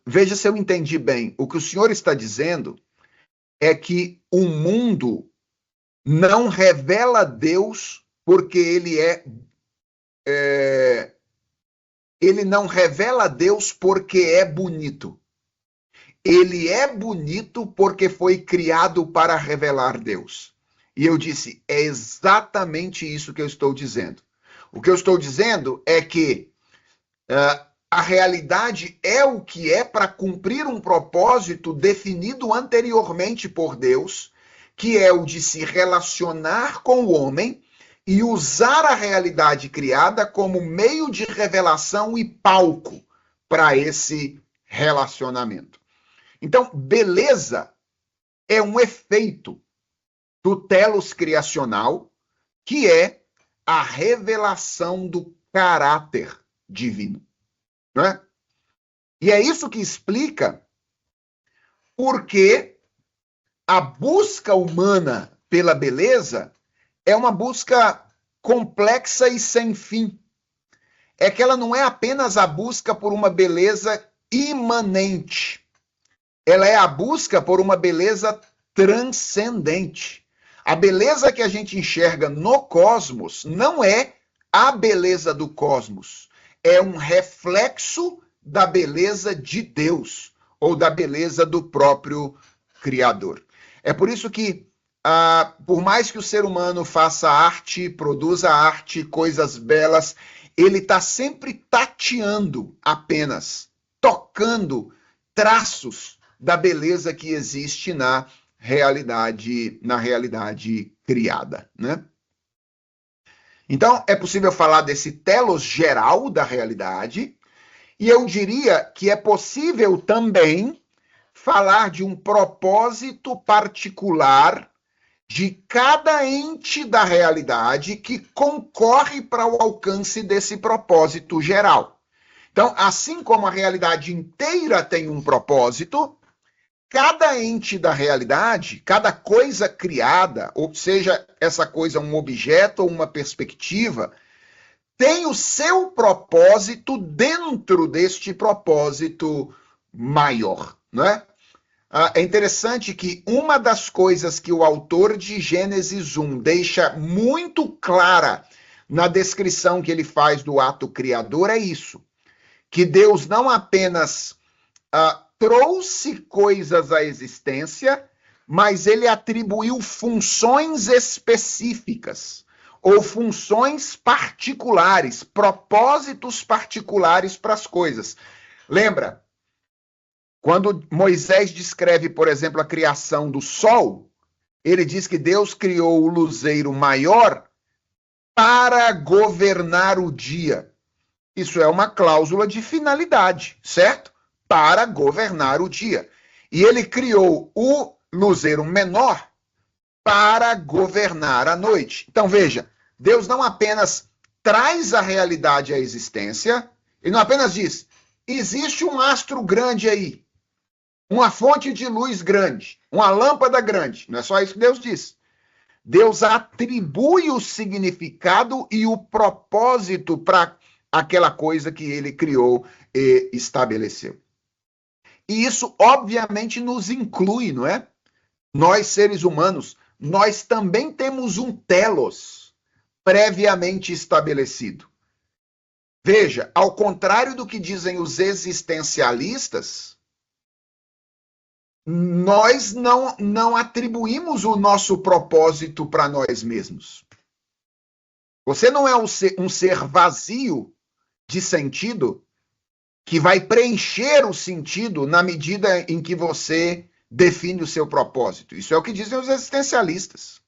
veja se eu entendi bem, o que o senhor está dizendo é que o mundo não revela Deus porque ele não revela Deus porque é bonito. Ele é bonito porque foi criado para revelar Deus. E eu disse, é exatamente isso que eu estou dizendo. O que eu estou dizendo é que a realidade é o que é para cumprir um propósito definido anteriormente por Deus, que é o de se relacionar com o homem e usar a realidade criada como meio de revelação e palco para esse relacionamento. Então, beleza é um efeito do telos criacional, que é a revelação do caráter divino. Não é? E é isso que explica porque a busca humana pela beleza é uma busca complexa e sem fim. É que ela não é apenas a busca por uma beleza imanente. Ela é a busca por uma beleza transcendente. A beleza que a gente enxerga no cosmos não é a beleza do cosmos. É um reflexo da beleza de Deus, ou da beleza do próprio Criador. É por isso que, por mais que o ser humano faça arte, produza arte, coisas belas, ele está sempre tateando apenas, tocando traços da beleza que existe na realidade criada, né? Então, é possível falar desse telos geral da realidade, e eu diria que é possível também falar de um propósito particular de cada ente da realidade que concorre para o alcance desse propósito geral. Então, assim como a realidade inteira tem um propósito, cada ente da realidade, cada coisa criada, ou seja, essa coisa um objeto ou uma perspectiva, tem o seu propósito dentro deste propósito maior, não é? É interessante que uma das coisas que o autor de Gênesis 1 deixa muito clara na descrição que ele faz do ato criador é isso, que Deus não apenas trouxe coisas à existência, mas ele atribuiu funções específicas ou funções particulares, propósitos particulares para as coisas. Lembra? Quando Moisés descreve, por exemplo, a criação do sol, ele diz que Deus criou o luzeiro maior para governar o dia. Isso é uma cláusula de finalidade, certo? Para governar o dia. E ele criou o luzeiro menor para governar a noite. Então, veja, Deus não apenas traz a realidade à existência, ele não apenas diz, existe um astro grande aí, uma fonte de luz grande, uma lâmpada grande. Não é só isso que Deus diz. Deus atribui o significado e o propósito para aquela coisa que ele criou e estabeleceu. E isso, obviamente, nos inclui, não é? Nós, seres humanos, nós também temos um telos previamente estabelecido. Veja, ao contrário do que dizem os existencialistas, nós não atribuímos o nosso propósito para nós mesmos. Você não é um ser vazio de sentido que vai preencher o sentido na medida em que você define o seu propósito. Isso é o que dizem os existencialistas.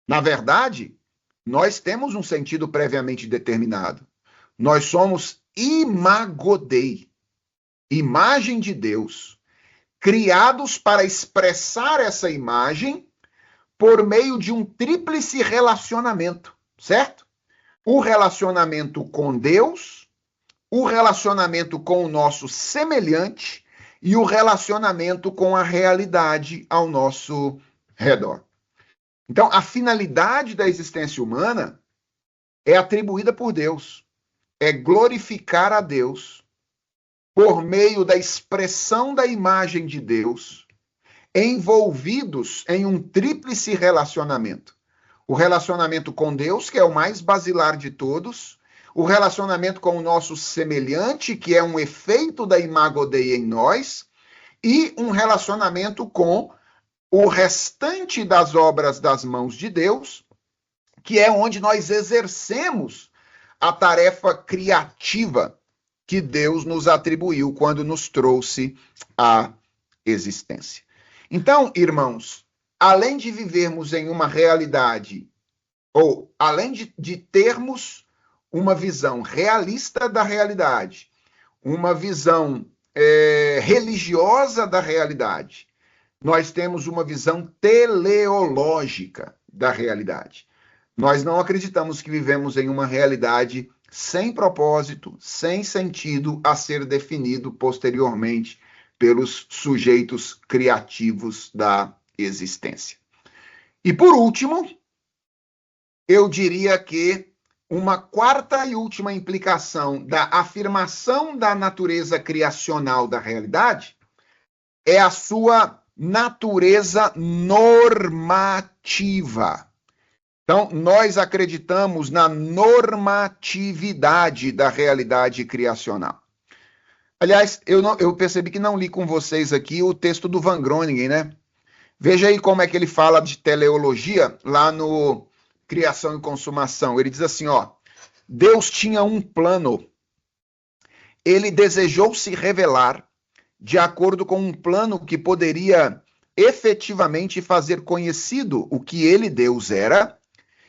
Na verdade, nós temos um sentido previamente determinado. Nós somos imago Dei, imagem de Deus, criados para expressar essa imagem por meio de um tríplice relacionamento, certo? O relacionamento com Deus, o relacionamento com o nosso semelhante e o relacionamento com a realidade ao nosso redor. Então, a finalidade da existência humana é atribuída por Deus, é glorificar a Deus por meio da expressão da imagem de Deus, envolvidos em um tríplice relacionamento. O relacionamento com Deus, que é o mais basilar de todos, o relacionamento com o nosso semelhante, que é um efeito da imago Dei em nós, e um relacionamento com o restante das obras das mãos de Deus, que é onde nós exercemos a tarefa criativa que Deus nos atribuiu quando nos trouxe à existência. Então, irmãos, além de vivermos em uma realidade, ou além de termos uma visão realista da realidade, uma visão religiosa da realidade, nós temos uma visão teleológica da realidade. Nós não acreditamos que vivemos em uma realidade sem propósito, sem sentido a ser definido posteriormente pelos sujeitos criativos da existência. E por último, eu diria que uma quarta e última implicação da afirmação da natureza criacional da realidade é a sua natureza normativa. Então, nós acreditamos na normatividade da realidade criacional. Aliás, eu percebi que não li com vocês aqui o texto do Van Groningen, né? Veja aí como é que ele fala de teleologia lá no Criação e Consumação. Ele diz assim, ó, Deus tinha um plano. Ele desejou se revelar de acordo com um plano que poderia efetivamente fazer conhecido o que ele, Deus, era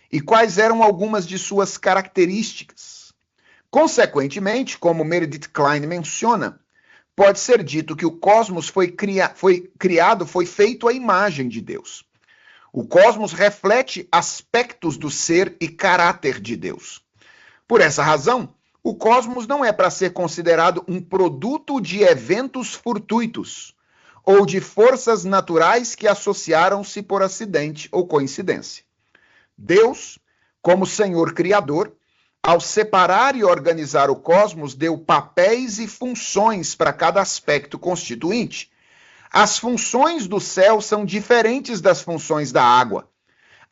e quais eram algumas de suas características. Consequentemente, como Meredith Kline menciona, pode ser dito que o cosmos foi feito à imagem de Deus. O cosmos reflete aspectos do ser e caráter de Deus. Por essa razão, o cosmos não é para ser considerado um produto de eventos fortuitos ou de forças naturais que associaram-se por acidente ou coincidência. Deus, como Senhor Criador, ao separar e organizar o cosmos, deu papéis e funções para cada aspecto constituinte. As funções do céu são diferentes das funções da água.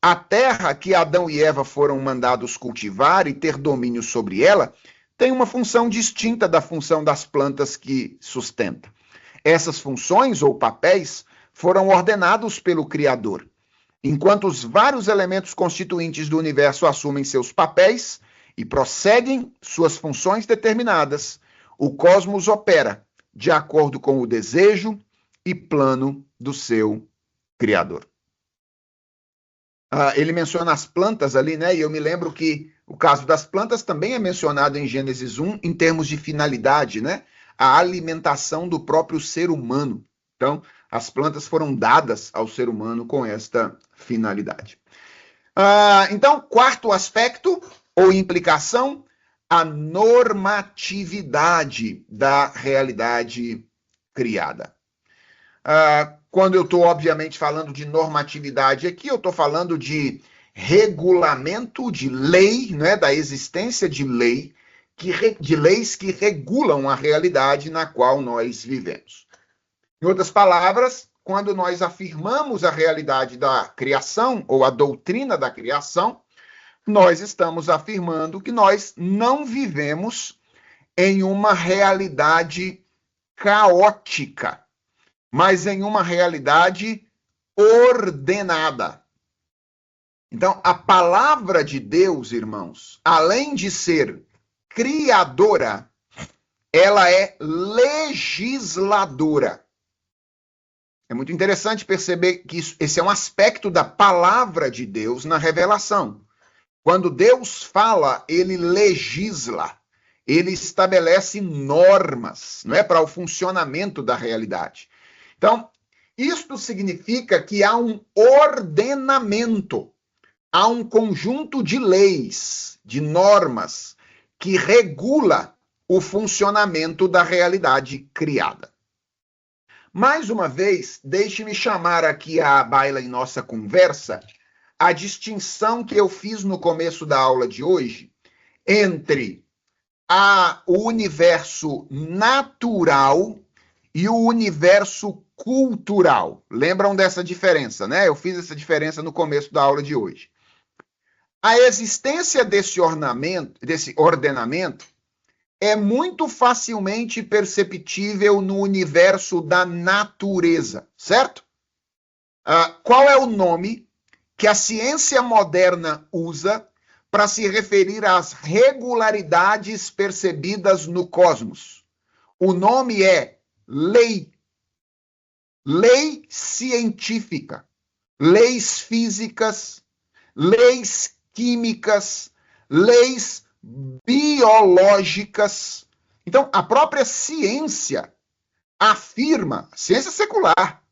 A terra que Adão e Eva foram mandados cultivar e ter domínio sobre ela tem uma função distinta da função das plantas que sustenta. Essas funções ou papéis foram ordenados pelo Criador. Enquanto os vários elementos constituintes do universo assumem seus papéis e prosseguem suas funções determinadas, o cosmos opera de acordo com o desejo e plano do seu Criador. Ele menciona as plantas ali, né? E eu me lembro que o caso das plantas também é mencionado em Gênesis 1 em termos de finalidade, né? A alimentação do próprio ser humano. Então, as plantas foram dadas ao ser humano com esta finalidade. Então, quarto aspecto ou implicação, a normatividade da realidade criada. Quando eu estou, obviamente, falando de normatividade aqui, eu estou falando de regulamento, de lei, né, da existência de leis que regulam a realidade na qual nós vivemos. Em outras palavras, quando nós afirmamos a realidade da criação ou a doutrina da criação, nós estamos afirmando que nós não vivemos em uma realidade caótica, mas em uma realidade ordenada. Então, a palavra de Deus, irmãos, além de ser criadora, ela é legisladora. É muito interessante perceber que esse é um aspecto da palavra de Deus na revelação. Quando Deus fala, ele legisla, ele estabelece normas, não é, para o funcionamento da realidade. Então, isto significa que há um ordenamento, há um conjunto de leis, de normas, que regula o funcionamento da realidade criada. Mais uma vez, deixe-me chamar aqui à baila em nossa conversa a distinção que eu fiz no começo da aula de hoje entre o universo natural e o universo cultural. Lembram dessa diferença, né? Eu fiz essa diferença no começo da aula de hoje. A existência desse ordenamento é muito facilmente perceptível no universo da natureza, certo? Qual é o nome que a ciência moderna usa para se referir às regularidades percebidas no cosmos? O nome é lei. Lei científica, leis físicas, leis químicas, leis biológicas. Então, a própria ciência afirma, ciência secular,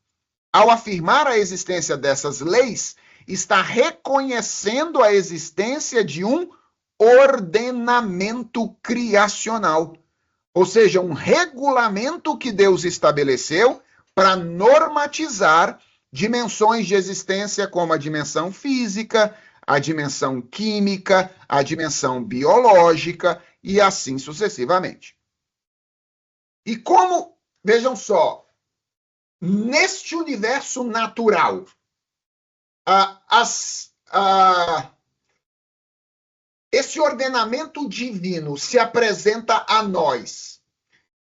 ao afirmar a existência dessas leis, está reconhecendo a existência de um ordenamento criacional, ou seja, um regulamento que Deus estabeleceu para normatizar dimensões de existência como a dimensão física, a dimensão química, a dimensão biológica e assim sucessivamente. E como, vejam só, neste universo natural, esse ordenamento divino se apresenta a nós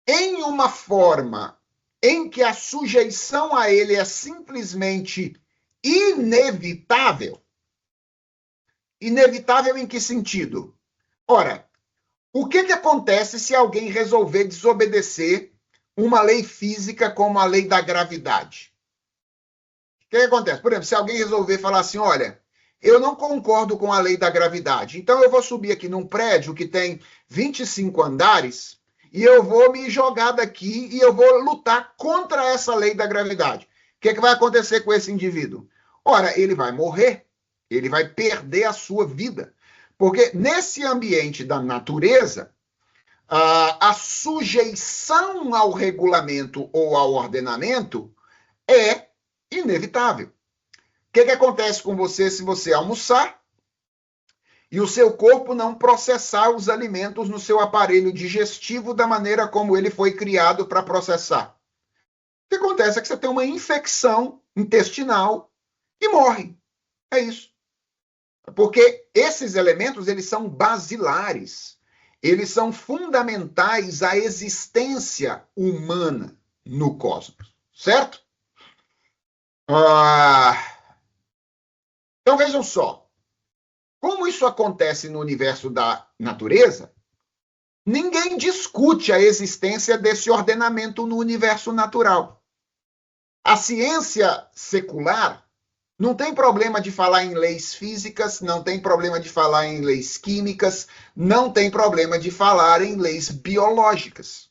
em uma forma em que a sujeição a ele é simplesmente inevitável. Inevitável em que sentido? Ora, o que acontece se alguém resolver desobedecer uma lei física como a lei da gravidade? O que acontece? Por exemplo, se alguém resolver falar assim, olha, eu não concordo com a lei da gravidade, então eu vou subir aqui num prédio que tem 25 andares e eu vou me jogar daqui e eu vou lutar contra essa lei da gravidade. O que vai acontecer com esse indivíduo? Ora, ele vai morrer. Ele vai perder a sua vida. Porque nesse ambiente da natureza, a sujeição ao regulamento ou ao ordenamento é inevitável. O que acontece com você se você almoçar e o seu corpo não processar os alimentos no seu aparelho digestivo da maneira como ele foi criado para processar? O que acontece é que você tem uma infecção intestinal e morre. É isso. Porque esses elementos, eles são basilares, eles são fundamentais à existência humana no cosmos, certo? Ah, então vejam só, como isso acontece no universo da natureza, ninguém discute a existência desse ordenamento no universo natural. A ciência secular não tem problema de falar em leis físicas, não tem problema de falar em leis químicas, não tem problema de falar em leis biológicas,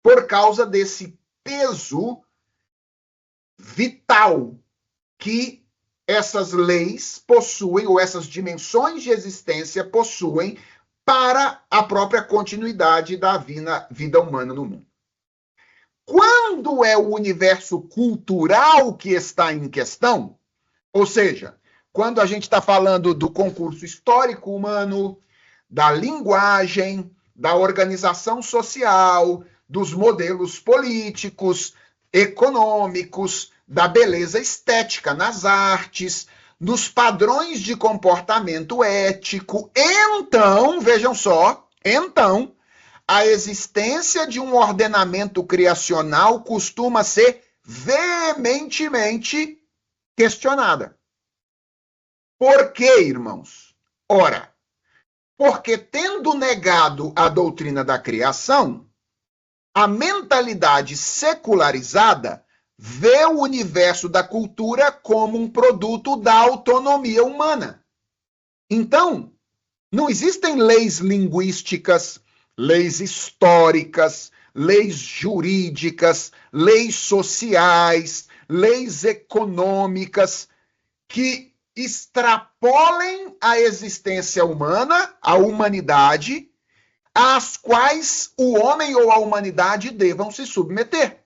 por causa desse peso vital que essas leis possuem, ou essas dimensões de existência possuem, para a própria continuidade da vida humana no mundo. Quando é o universo cultural que está em questão, ou seja, quando a gente está falando do concurso histórico humano, da linguagem, da organização social, dos modelos políticos, econômicos, da beleza estética nas artes, nos padrões de comportamento ético, então, vejam só, então, a existência de um ordenamento criacional costuma ser veementemente questionada. Por quê, irmãos? Ora, porque tendo negado a doutrina da criação, a mentalidade secularizada vê o universo da cultura como um produto da autonomia humana. Então, não existem leis linguísticas, leis históricas, leis jurídicas, leis sociais, leis econômicas que extrapolem a existência humana, a humanidade, às quais o homem ou a humanidade devam se submeter.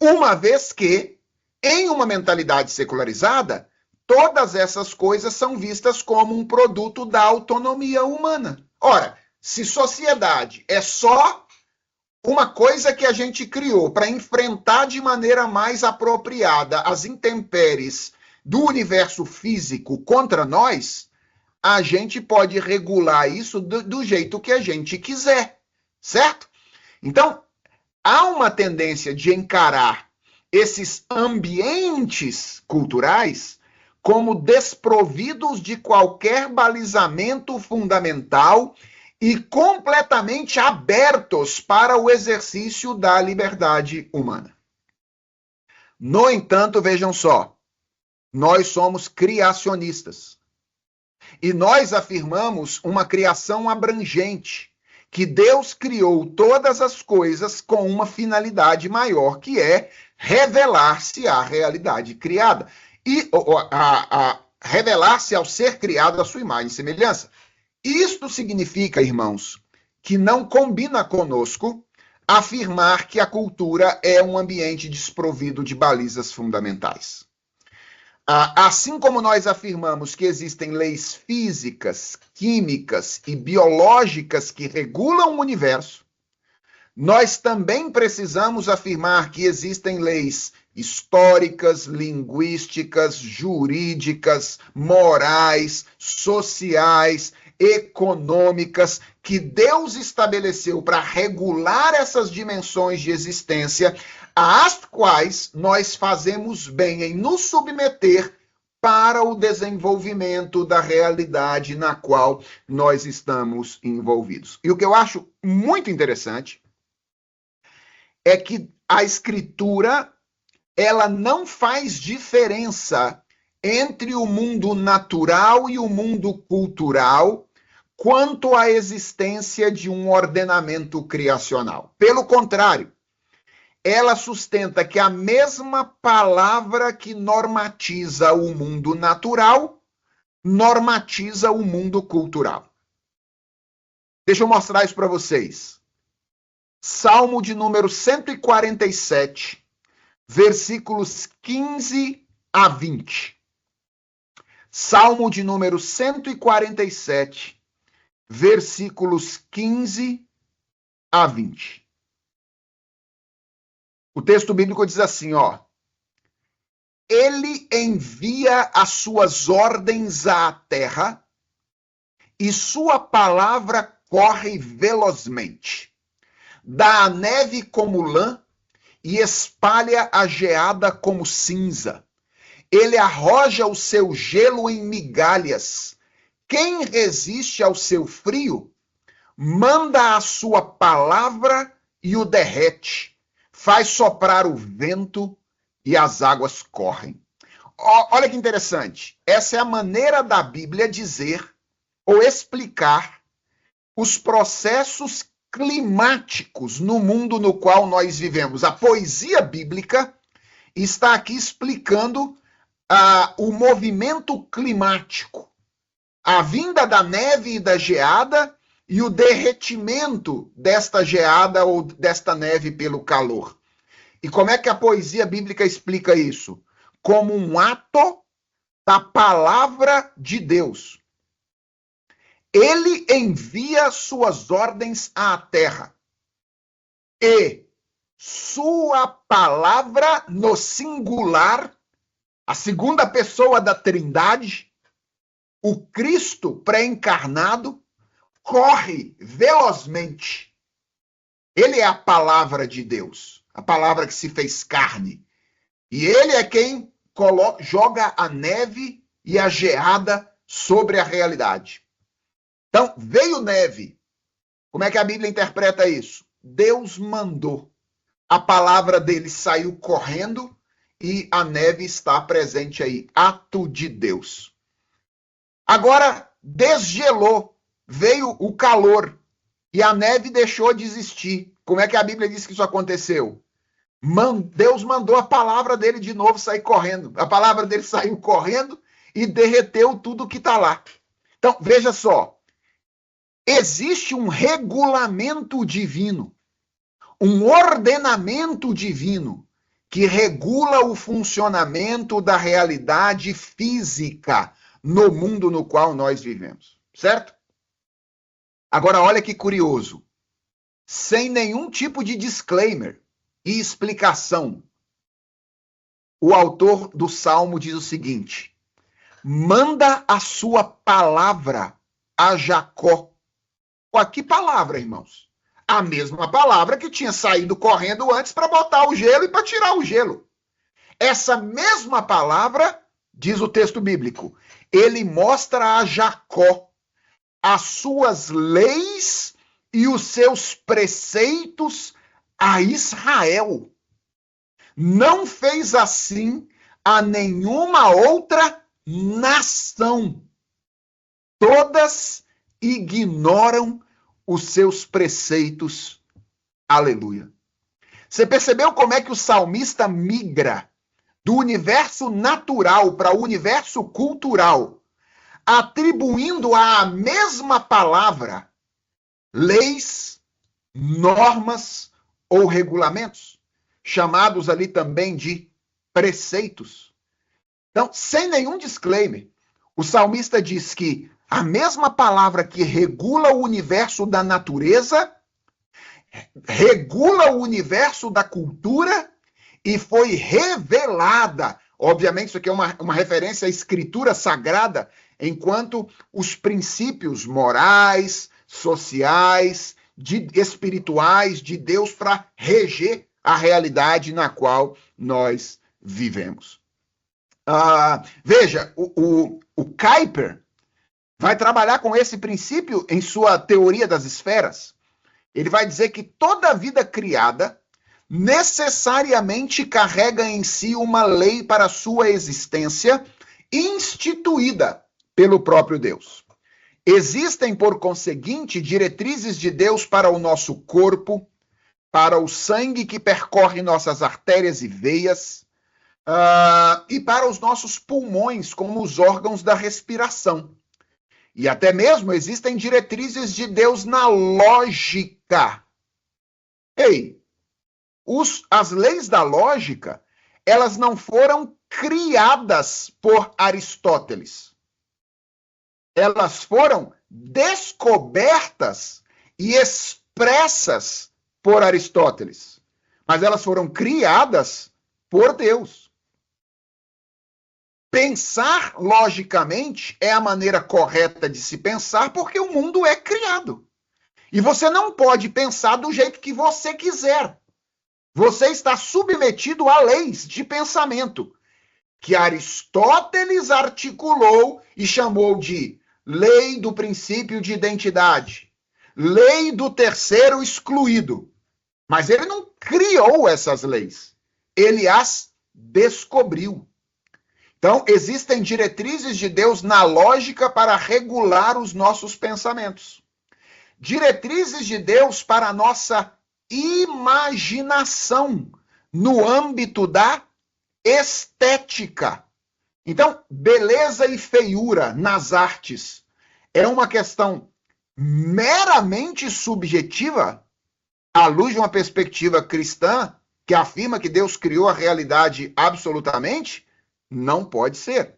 Uma vez que, em uma mentalidade secularizada, todas essas coisas são vistas como um produto da autonomia humana. Ora, se sociedade é só uma coisa que a gente criou para enfrentar de maneira mais apropriada as intempéries do universo físico contra nós, a gente pode regular isso do jeito que a gente quiser, certo? Então, há uma tendência de encarar esses ambientes culturais como desprovidos de qualquer balizamento fundamental e completamente abertos para o exercício da liberdade humana. No entanto, vejam só, nós somos criacionistas. E nós afirmamos uma criação abrangente, que Deus criou todas as coisas com uma finalidade maior, que é revelar-se à realidade criada. E revelar-se ao ser criado à sua imagem e semelhança. Isto significa, irmãos, que não combina conosco afirmar que a cultura é um ambiente desprovido de balizas fundamentais. Assim como nós afirmamos que existem leis físicas, químicas e biológicas que regulam o universo, nós também precisamos afirmar que existem leis históricas, linguísticas, jurídicas, morais, sociais, econômicas, que Deus estabeleceu para regular essas dimensões de existência, às quais nós fazemos bem em nos submeter para o desenvolvimento da realidade na qual nós estamos envolvidos. E o que eu acho muito interessante é que a Escritura, ela não faz diferença entre o mundo natural e o mundo cultural quanto à existência de um ordenamento criacional. Pelo contrário, ela sustenta que a mesma palavra que normatiza o mundo natural normatiza o mundo cultural. Deixa eu mostrar isso para vocês. Salmo de número 147, versículos 15 a 20. Salmo de número 147, versículos 15 a 20. O texto bíblico diz assim, ó: Ele envia as suas ordens à terra e sua palavra corre velozmente. Dá a neve como lã e espalha a geada como cinza. Ele arroja o seu gelo em migalhas. Quem resiste ao seu frio? Manda a sua palavra e o derrete. Faz soprar o vento e as águas correm. Olha que interessante. Essa é a maneira da Bíblia dizer ou explicar os processos climáticos no mundo no qual nós vivemos. A poesia bíblica está aqui explicando o movimento climático, a vinda da neve e da geada e o derretimento desta geada ou desta neve pelo calor. E como é que a poesia bíblica explica isso? Como um ato da palavra de Deus. Ele envia suas ordens à terra. E sua palavra no singular, a segunda pessoa da Trindade, o Cristo pré-encarnado, corre velozmente. Ele é a palavra de Deus, a palavra que se fez carne. E ele é quem joga a neve e a geada sobre a realidade. Então, veio neve. Como é que a Bíblia interpreta isso? Deus mandou. A palavra dele saiu correndo e a neve está presente aí. Ato de Deus. Agora, desgelou. Veio o calor e a neve deixou de existir. Como é que a Bíblia diz que isso aconteceu? Deus mandou a palavra dele de novo sair correndo. A palavra dele saiu correndo e derreteu tudo que está lá. Então, veja só. Existe um regulamento divino, um ordenamento divino que regula o funcionamento da realidade física no mundo no qual nós vivemos, certo? Agora, olha que curioso. Sem nenhum tipo de disclaimer e explicação, o autor do Salmo diz o seguinte: manda a sua palavra a Jacó. Que palavra, irmãos? A mesma palavra que tinha saído correndo antes para botar o gelo e para tirar o gelo. Essa mesma palavra, diz o texto bíblico, ele mostra a Jacó as suas leis e os seus preceitos a Israel. Não fez assim a nenhuma outra nação. Todas ignoram os seus preceitos. Aleluia. Você percebeu como é que o salmista migra do universo natural para o universo cultural, atribuindo à mesma palavra leis, normas ou regulamentos, chamados ali também de preceitos. Então, sem nenhum disclaimer, o salmista diz que a mesma palavra que regula o universo da natureza, regula o universo da cultura e foi revelada. Obviamente, isso aqui é uma referência à escritura sagrada, enquanto os princípios morais, sociais, espirituais de Deus para reger a realidade na qual nós vivemos. Veja, o Kuyper vai trabalhar com esse princípio em sua teoria das esferas. Ele vai dizer que toda vida criada necessariamente carrega em si uma lei para sua existência, instituída pelo próprio Deus. Existem, por conseguinte, diretrizes de Deus para o nosso corpo, para o sangue que percorre nossas artérias e veias, e para os nossos pulmões, como os órgãos da respiração. E até mesmo existem diretrizes de Deus na lógica. As leis da lógica, elas não foram criadas por Aristóteles. Elas foram descobertas e expressas por Aristóteles. Mas elas foram criadas por Deus. Pensar logicamente é a maneira correta de se pensar, porque o mundo é criado. E você não pode pensar do jeito que você quiser. Você está submetido a leis de pensamento que Aristóteles articulou e chamou de lei do princípio de identidade, lei do terceiro excluído. Mas ele não criou essas leis, ele as descobriu. Então, existem diretrizes de Deus na lógica para regular os nossos pensamentos. Diretrizes de Deus para a nossa imaginação no âmbito da estética. Então, beleza e feiura nas artes é uma questão meramente subjetiva à luz de uma perspectiva cristã que afirma que Deus criou a realidade absolutamente? Não pode ser.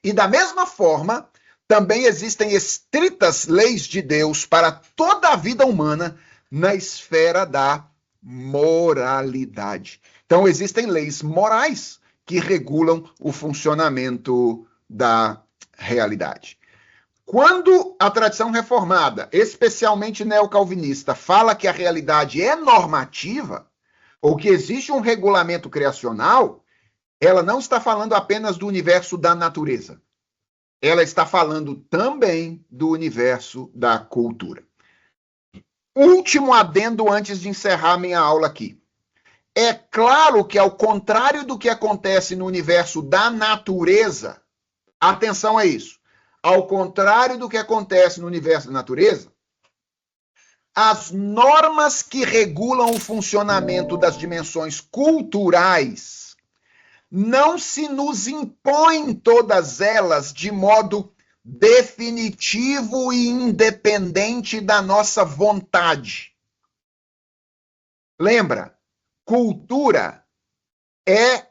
E da mesma forma, também existem estritas leis de Deus para toda a vida humana na esfera da moralidade. Então, existem leis morais que regulam o funcionamento da realidade. Quando a tradição reformada, especialmente neocalvinista, fala que a realidade é normativa, ou que existe um regulamento criacional, ela não está falando apenas do universo da natureza. Ela está falando também do universo da cultura. Último adendo antes de encerrar minha aula aqui. É claro que, ao contrário do que acontece no universo da natureza, atenção a isso, ao contrário do que acontece no universo da natureza, as normas que regulam o funcionamento das dimensões culturais não se nos impõem todas elas de modo definitivo e independente da nossa vontade. Lembra, cultura é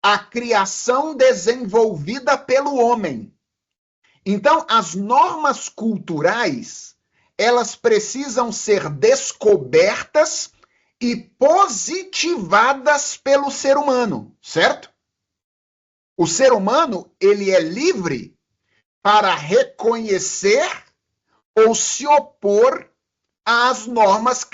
a criação desenvolvida pelo homem. Então, as normas culturais, elas precisam ser descobertas e positivadas pelo ser humano, certo? O ser humano, ele é livre para reconhecer ou se opor às normas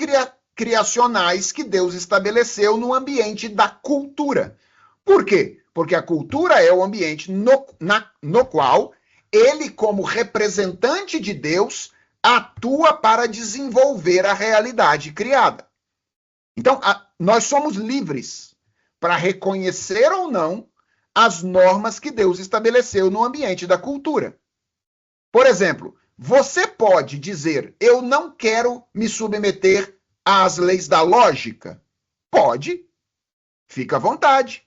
criacionais que Deus estabeleceu no ambiente da cultura. Por quê? Porque a cultura é o ambiente no qual ele, como representante de Deus, atua para desenvolver a realidade criada. Então, nós somos livres para reconhecer ou não as normas que Deus estabeleceu no ambiente da cultura. Por exemplo, você pode dizer, eu não quero me submeter às leis da lógica? Pode. Fica à vontade.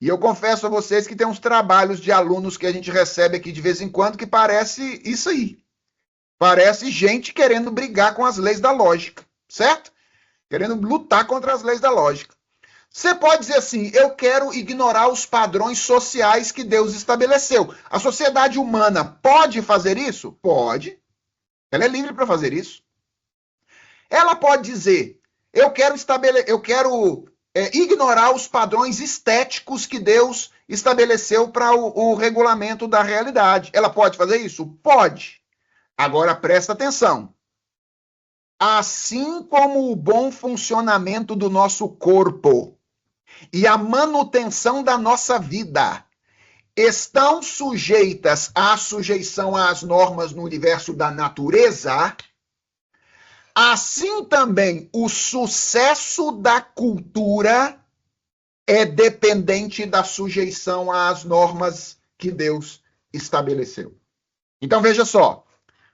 E eu confesso a vocês que tem uns trabalhos de alunos que a gente recebe aqui de vez em quando que parece isso aí. Parece gente querendo brigar com as leis da lógica, certo? Querendo lutar contra as leis da lógica. Você pode dizer assim, eu quero ignorar os padrões sociais que Deus estabeleceu. A sociedade humana pode fazer isso? Pode. Ela é livre para fazer isso. Ela pode dizer, eu quero ignorar os padrões estéticos que Deus estabeleceu para o regulamento da realidade. Ela pode fazer isso? Pode. Agora presta atenção. Assim como o bom funcionamento do nosso corpo e a manutenção da nossa vida estão sujeitas à sujeição às normas no universo da natureza, assim também o sucesso da cultura é dependente da sujeição às normas que Deus estabeleceu. Então veja só,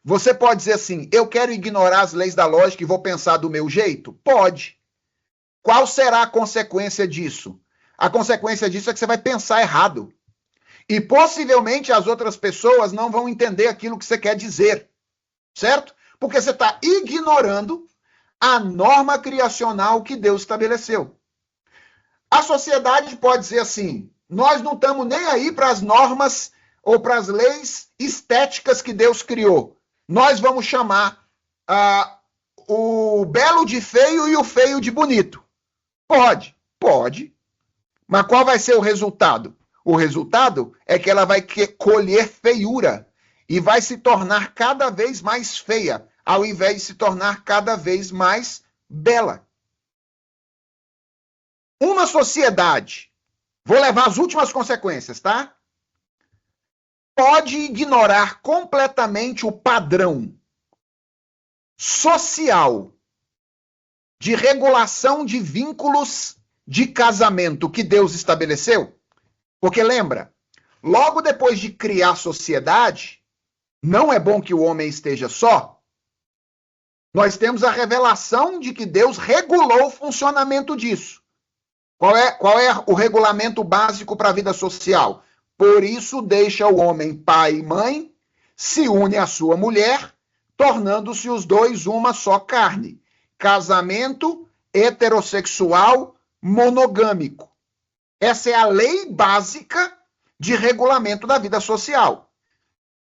você pode dizer assim, eu quero ignorar as leis da lógica e vou pensar do meu jeito? Pode. Qual será a consequência disso? A consequência disso é que você vai pensar errado. E possivelmente as outras pessoas não vão entender aquilo que você quer dizer. Certo? Porque você está ignorando a norma criacional que Deus estabeleceu. A sociedade pode dizer assim, nós não estamos nem aí para as normas ou para as leis estéticas que Deus criou. Nós vamos chamar o belo de feio e o feio de bonito. Pode, pode. Mas qual vai ser o resultado? O resultado é que ela vai colher feiura e vai se tornar cada vez mais feia, ao invés de se tornar cada vez mais bela. Uma sociedade Vou levar as últimas consequências, tá? Pode ignorar completamente o padrão social de regulação de vínculos de casamento que Deus estabeleceu? Porque lembra, logo depois de criar a sociedade, não é bom que o homem esteja só. Nós temos a revelação de que Deus regulou o funcionamento disso. Qual é o regulamento básico para a vida social? Por isso deixa o homem pai e mãe, se une à sua mulher, tornando-se os dois uma só carne. Casamento heterossexual monogâmico. Essa é a lei básica de regulamento da vida social.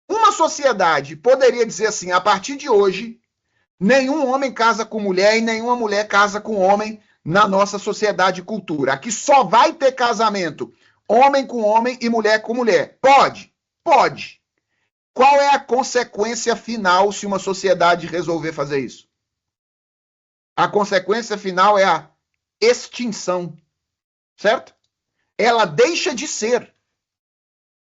Uma sociedade poderia dizer assim, a partir de hoje, nenhum homem casa com mulher e nenhuma mulher casa com homem na nossa sociedade e cultura. Aqui só vai ter casamento homem com homem e mulher com mulher. Pode? Pode. Qual é a consequência final se uma sociedade resolver fazer isso? A consequência final é a extinção, certo? Ela deixa de ser,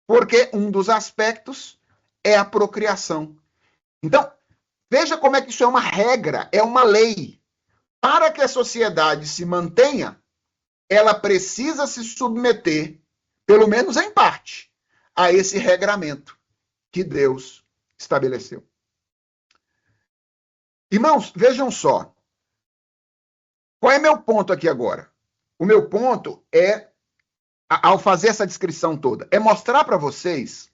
porque um dos aspectos é a procriação. Então, veja como é que isso é uma regra, é uma lei. Para que a sociedade se mantenha, ela precisa se submeter, pelo menos em parte, a esse regramento que Deus estabeleceu. Irmãos, vejam só. Qual é meu ponto aqui agora? O meu ponto é, ao fazer essa descrição toda, é mostrar para vocês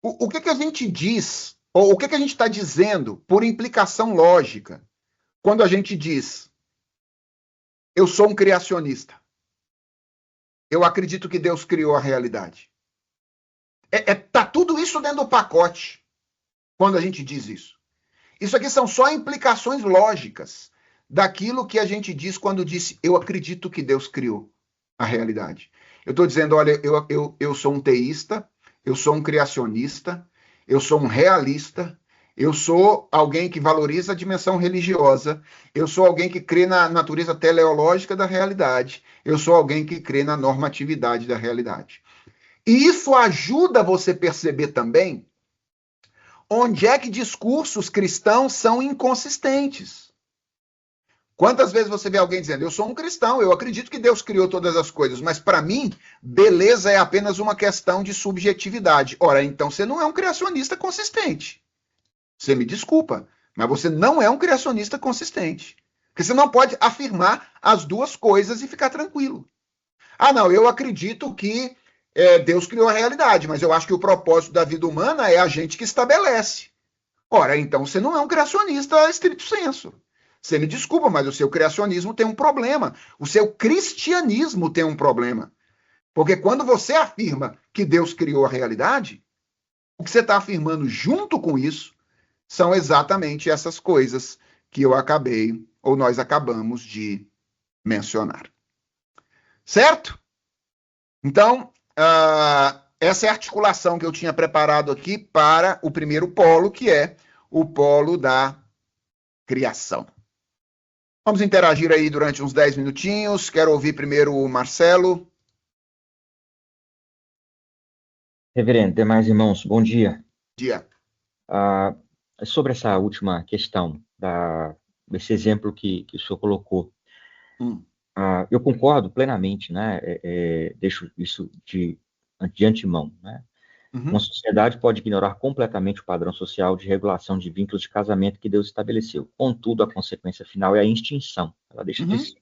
o que a gente diz, ou o que a gente está dizendo por implicação lógica, quando a gente diz, eu sou um criacionista. Eu acredito que Deus criou a realidade. Tá tudo isso dentro do pacote, quando a gente diz isso. Isso aqui são só implicações lógicas daquilo que a gente diz quando disse, eu acredito que Deus criou a realidade. Eu estou dizendo, olha, eu sou um teísta, eu sou um criacionista, eu sou um realista, eu sou alguém que valoriza a dimensão religiosa, eu sou alguém que crê na natureza teleológica da realidade, eu sou alguém que crê na normatividade da realidade. E isso ajuda você a perceber também onde é que discursos cristãos são inconsistentes. Quantas vezes você vê alguém dizendo, eu sou um cristão, eu acredito que Deus criou todas as coisas, mas para mim, beleza é apenas uma questão de subjetividade. Ora, então você não é um criacionista consistente. Você me desculpa, mas você não é um criacionista consistente. Porque você não pode afirmar as duas coisas e ficar tranquilo. Ah, não, eu acredito que Deus criou a realidade, mas eu acho que o propósito da vida humana é a gente que estabelece. Ora, então você não é um criacionista estrito sensu. Você me desculpa, mas o seu criacionismo tem um problema. O seu cristianismo tem um problema. Porque quando você afirma que Deus criou a realidade, o que você está afirmando junto com isso são exatamente essas coisas que eu acabei, ou nós acabamos de mencionar. Certo? Então, essa é a articulação que eu tinha preparado aqui para o primeiro polo, que é o polo da criação. Vamos interagir aí durante uns 10 minutinhos. Quero ouvir primeiro o Marcelo. Reverendo, demais irmãos, bom dia. Bom dia. Sobre essa última questão, desse exemplo que o senhor colocou, eu concordo plenamente, né? Deixo isso de antemão, né? Uma sociedade pode ignorar completamente o padrão social de regulação de vínculos de casamento que Deus estabeleceu. Contudo, a consequência final é a extinção. Ela deixa de ser.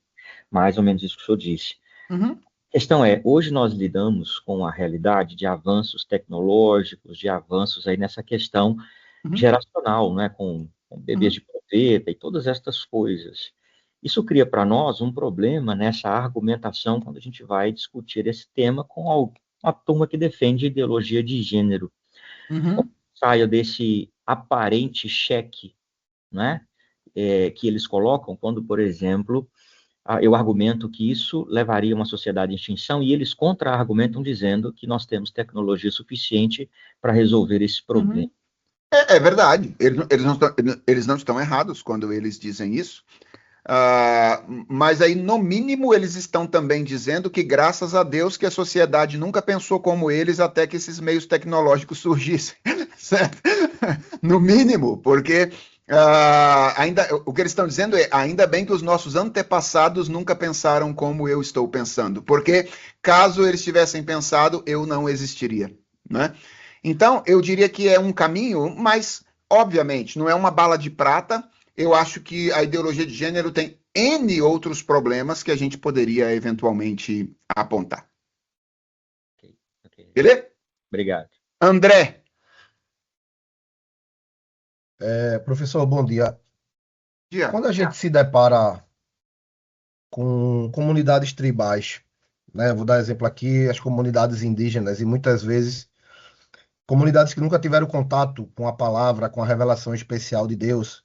Mais ou menos isso que o senhor disse. A questão é, hoje nós lidamos com a realidade de avanços tecnológicos, de avanços aí nessa questão geracional, né? Com bebês de proveta e todas estas coisas. Isso cria para nós um problema nessa argumentação quando a gente vai discutir esse tema com uma turma que defende ideologia de gênero. Saia desse aparente cheque, né, que eles colocam quando, por exemplo, eu argumento que isso levaria uma sociedade à extinção e eles contra-argumentam dizendo que nós temos tecnologia suficiente para resolver esse problema. É verdade. Eles não estão errados quando eles dizem isso. Mas aí, no mínimo, eles estão também dizendo que, graças a Deus, que a sociedade nunca pensou como eles até que esses meios tecnológicos surgissem, certo? No mínimo, porque o que eles estão dizendo é, ainda bem que os nossos antepassados nunca pensaram como eu estou pensando, porque caso eles tivessem pensado, eu não existiria, né? Então, eu diria que é um caminho, mas, obviamente, não é uma bala de prata. Eu acho que a ideologia de gênero tem N outros problemas que a gente poderia eventualmente apontar. Okay. Beleza? Obrigado. André. Professor, bom dia. Dia. Quando a gente se depara com comunidades tribais, né? Vou dar exemplo aqui, as comunidades indígenas, e muitas vezes comunidades que nunca tiveram contato com a palavra, com a revelação especial de Deus,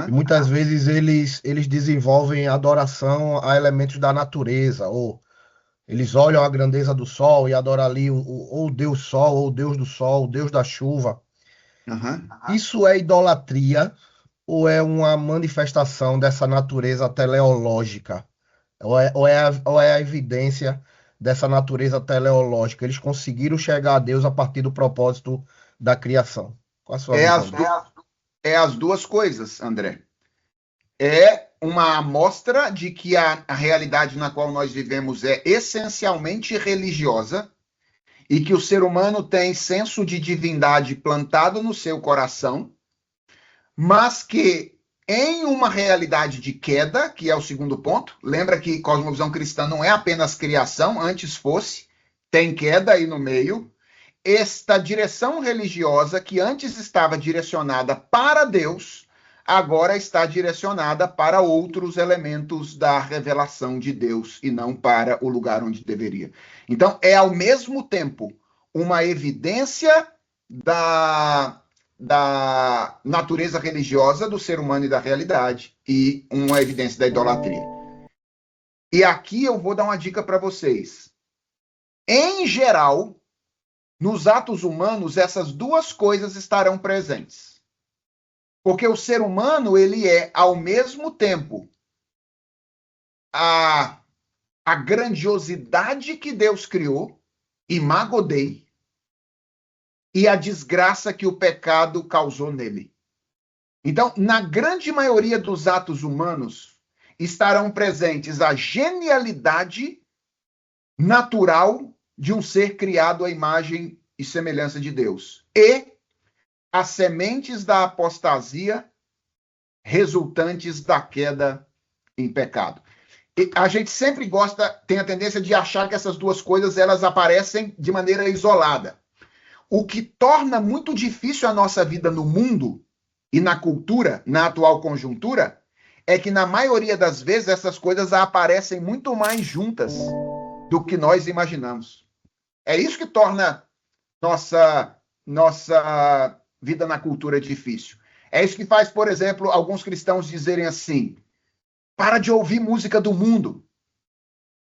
e muitas vezes eles desenvolvem adoração a elementos da natureza, ou eles olham a grandeza do sol e adoram ali ou o Deus Sol, ou o Deus do Sol, o Deus da chuva. Isso é idolatria ou é uma manifestação dessa natureza teleológica? Ou é a evidência dessa natureza teleológica? Eles conseguiram chegar a Deus a partir do propósito da criação. Qual a sua visão? É as duas coisas, André. É uma amostra de que a realidade na qual nós vivemos é essencialmente religiosa e que o ser humano tem senso de divindade plantado no seu coração, mas que em uma realidade de queda, que é o segundo ponto, lembra que cosmovisão cristã não é apenas criação, antes fosse, tem queda aí no meio, esta direção religiosa que antes estava direcionada para Deus, agora está direcionada para outros elementos da revelação de Deus e não para o lugar onde deveria. Então, é ao mesmo tempo uma evidência da natureza religiosa do ser humano e da realidade e uma evidência da idolatria. E aqui eu vou dar uma dica para vocês. Em geral, nos atos humanos, essas duas coisas estarão presentes. Porque o ser humano, ele é, ao mesmo tempo, a grandiosidade que Deus criou, imago Dei, e a desgraça que o pecado causou nele. Então, na grande maioria dos atos humanos, estarão presentes a genialidade natural de um ser criado à imagem e semelhança de Deus. E as sementes da apostasia resultantes da queda em pecado. E a gente sempre tem a tendência de achar que essas duas coisas elas aparecem de maneira isolada. O que torna muito difícil a nossa vida no mundo e na cultura, na atual conjuntura, é que na maioria das vezes essas coisas aparecem muito mais juntas do que nós imaginamos. É isso que torna nossa vida na cultura difícil. É isso que faz, por exemplo, alguns cristãos dizerem assim: para de ouvir música do mundo.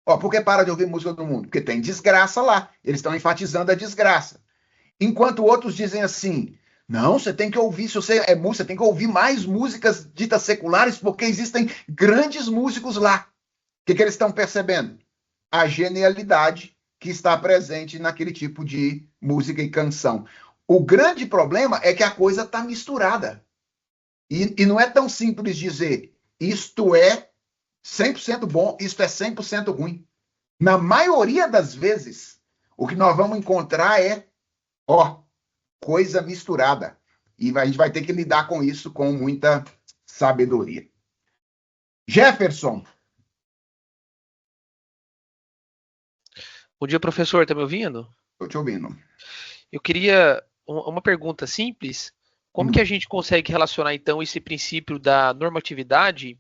Por que para de ouvir música do mundo? Porque tem desgraça lá. Eles estão enfatizando a desgraça. Enquanto outros dizem assim: não, você tem que ouvir, se você é músico, você tem que ouvir mais músicas ditas seculares, porque existem grandes músicos lá. O que eles estão percebendo? A genialidade que está presente naquele tipo de música e canção. O grande problema é que a coisa está misturada. E não é tão simples dizer isto é 100% bom, isto é 100% ruim. Na maioria das vezes, o que nós vamos encontrar é coisa misturada. E a gente vai ter que lidar com isso com muita sabedoria. Jefferson. Bom dia, professor. Está me ouvindo? Estou te ouvindo. Eu queria uma pergunta simples. Como que a gente consegue relacionar, então, esse princípio da normatividade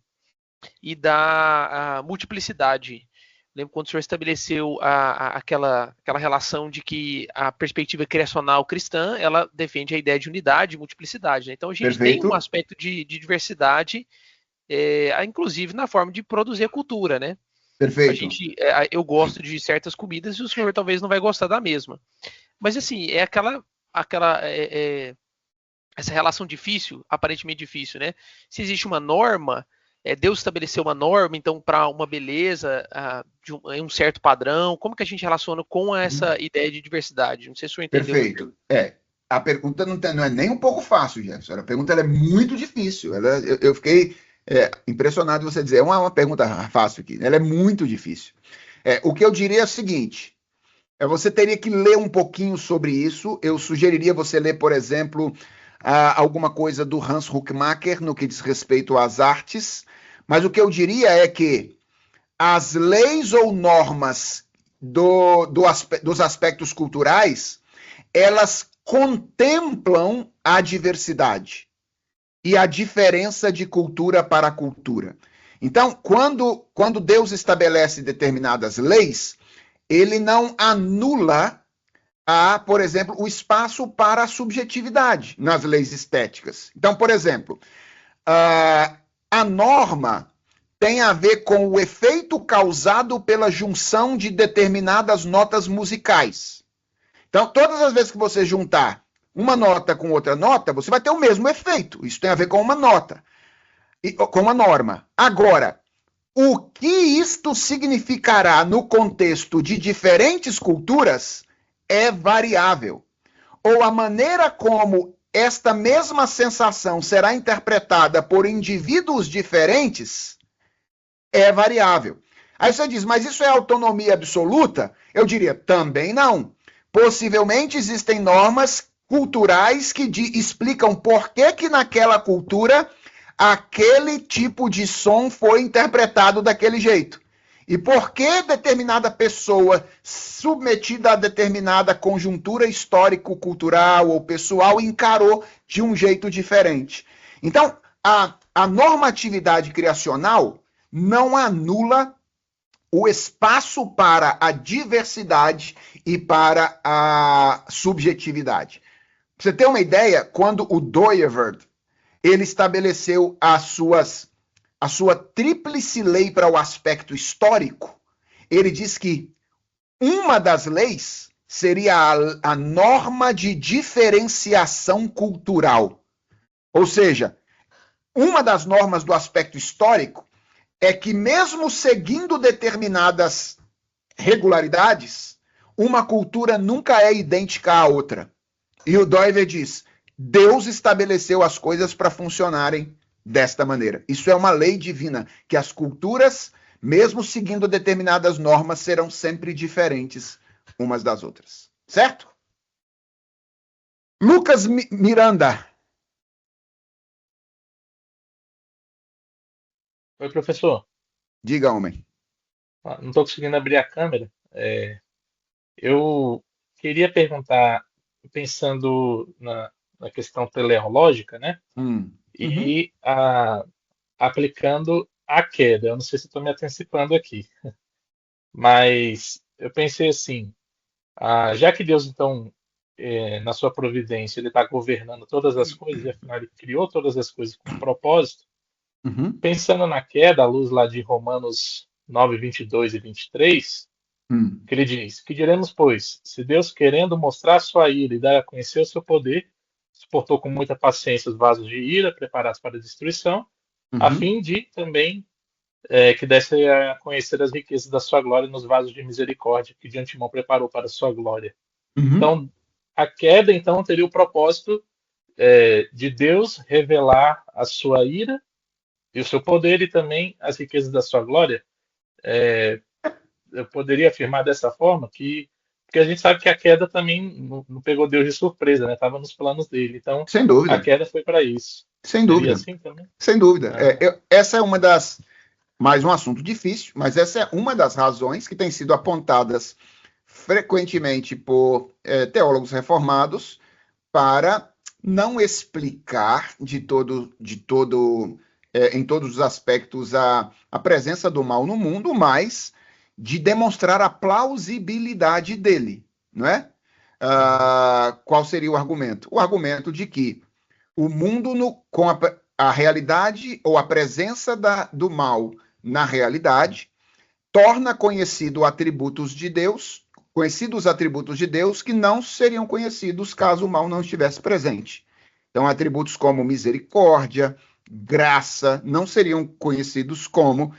e da multiplicidade? Lembro quando o senhor estabeleceu aquela relação de que a perspectiva criacional cristã, ela defende a ideia de unidade e multiplicidade, né? Então, a gente tem um aspecto de diversidade, inclusive na forma de produzir a cultura, né? Perfeito. Eu gosto de certas comidas e o senhor talvez não vai gostar da mesma. Mas, assim, é essa relação difícil, aparentemente difícil, né? Se existe uma norma, Deus estabeleceu uma norma, então, para uma beleza em um certo padrão? Como que a gente relaciona com essa ideia de diversidade? Não sei se o senhor entendeu. Perfeito. A pergunta não é nem um pouco fácil, Jefferson. A pergunta ela é muito difícil. Eu fiquei impressionado de você dizer. É uma pergunta fácil aqui. Ela é muito difícil. O que eu diria é o seguinte. Você teria que ler um pouquinho sobre isso. Eu sugeriria você ler, por exemplo, alguma coisa do Hans Huckmacher no que diz respeito às artes. Mas o que eu diria é que as leis ou normas dos aspectos culturais, elas contemplam a diversidade e a diferença de cultura para cultura. Então, quando Deus estabelece determinadas leis, ele não anula, por exemplo, o espaço para a subjetividade nas leis estéticas. Então, por exemplo, a norma tem a ver com o efeito causado pela junção de determinadas notas musicais. Então, todas as vezes que você juntar uma nota com outra nota, você vai ter o mesmo efeito. Isso tem a ver com uma nota, com uma norma. Agora, o que isto significará no contexto de diferentes culturas é variável. Ou a maneira como esta mesma sensação será interpretada por indivíduos diferentes é variável. Aí você diz, mas isso é autonomia absoluta? Eu diria, também não. Possivelmente existem normas culturais que explicam por que naquela cultura aquele tipo de som foi interpretado daquele jeito. E por que determinada pessoa, submetida a determinada conjuntura histórico-cultural ou pessoal, encarou de um jeito diferente. Então, a normatividade criacional não anula o espaço para a diversidade e para a subjetividade. Pra você ter uma ideia, quando o Dooyeweerd ele estabeleceu a sua tríplice lei para o aspecto histórico, ele diz que uma das leis seria a norma de diferenciação cultural. Ou seja, uma das normas do aspecto histórico é que, mesmo seguindo determinadas regularidades, uma cultura nunca é idêntica à outra. E o Dooyeweerd diz, Deus estabeleceu as coisas para funcionarem desta maneira. Isso é uma lei divina, que as culturas, mesmo seguindo determinadas normas, serão sempre diferentes umas das outras. Certo? Lucas Miranda. Oi, professor. Diga, homem. Não estou conseguindo abrir a câmera. Eu queria perguntar, pensando na questão teleológica, né? E aplicando a queda. Eu não sei se estou me antecipando aqui, mas eu pensei assim, já que Deus, então, na sua providência, ele está governando todas as coisas, e afinal ele criou todas as coisas com um propósito, pensando na queda, à luz lá de Romanos 9, 22 e 23, que ele diz, que diremos, pois, se Deus, querendo mostrar sua ira e dar a conhecer o seu poder, suportou com muita paciência os vasos de ira preparados para a destruição, a fim de também que desse a conhecer as riquezas da sua glória nos vasos de misericórdia que de antemão preparou para a sua glória. Então, a queda, então, teria o propósito de Deus revelar a sua ira e o seu poder e também as riquezas da sua glória. Eu poderia afirmar dessa forma porque a gente sabe que a queda também não pegou Deus de surpresa, né? Estava nos planos dele. Então, sem dúvida, a queda foi para isso. Sem dúvida. Assim também? Sem dúvida. Essa é uma das... Mais um assunto difícil, mas essa é uma das razões que tem sido apontadas frequentemente por teólogos reformados para não explicar em todos os aspectos a presença do mal no mundo, mas de demonstrar a plausibilidade dele, não é? Qual seria o argumento? O argumento de que o mundo, com a realidade ou a presença do mal na realidade, torna conhecidos atributos de Deus que não seriam conhecidos caso o mal não estivesse presente. Então, atributos como misericórdia, graça, não seriam conhecidos como